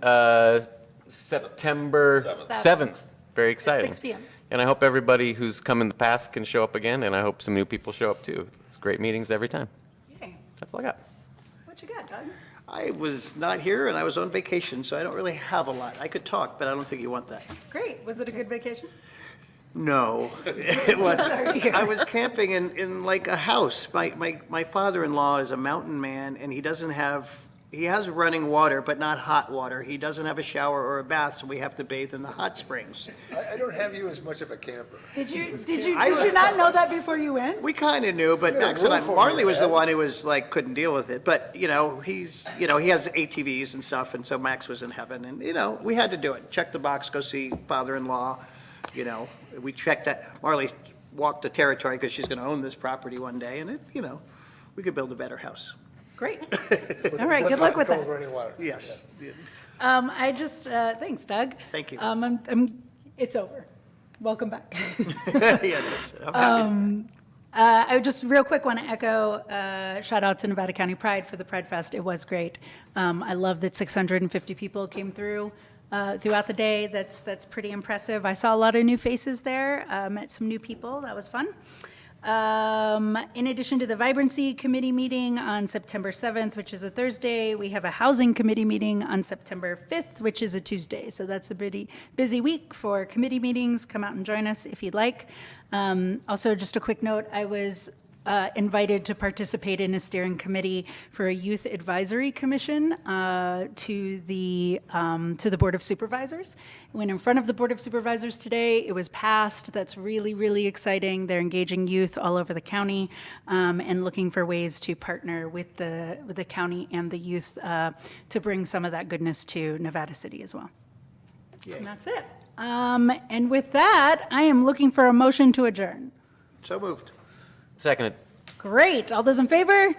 September 7th. Very exciting. 6 p.m. And I hope everybody who's come in the past can show up again, and I hope some new people show up too. It's great meetings every time. Yay. That's all I got. What you got, Doug? I was not here and I was on vacation, so I don't really have a lot. I could talk, but I don't think you want that. Great. Was it a good vacation? No. It was, Sorry to hear. I was camping in like a house. My father-in-law is a mountain man and he has running water, but not hot water. He doesn't have a shower or a bath, so we have to bathe in the hot springs. I don't have you as much of a camper. Did you not know that before you went? We kind of knew, but We had Max and I, room for Marley you, was the Ed. one who was like, couldn't deal with it. But, he has ATVs and stuff, and so Max was in heaven. And, we had to do it. Check the box, go see father-in-law. We checked that. Marley walked the territory because she's going to own this property one day, and we could build a better house. Great. All right, good luck with that. Cold running water. Yes. Thanks, Doug. Thank you. It's over. Welcome back. Yeah, it is. I'm happy. I just real quick want to echo, shout out to Nevada County Pride for the Pride Fest. It was great. I love that 650 people came through throughout the day. That's pretty impressive. I saw a lot of new faces there, met some new people. That was fun. In addition to the Vibrancy Committee meeting on September 7th, which is a Thursday, we have a Housing Committee meeting on September 5th, which is a Tuesday. So that's a pretty busy week for committee meetings. Come out and join us if you'd like. Also, just a quick note, I was invited to participate in a steering committee for a youth advisory commission to the Board of Supervisors. Went in front of the Board of Supervisors today. It was passed. That's really, really exciting. They're engaging youth all over the county and looking for ways to partner with the county and the youth to bring some of that goodness to Nevada City as well. And that's it. And with that, I am looking for a motion to adjourn. So moved. Seconded. Great. All those in favor? Aye.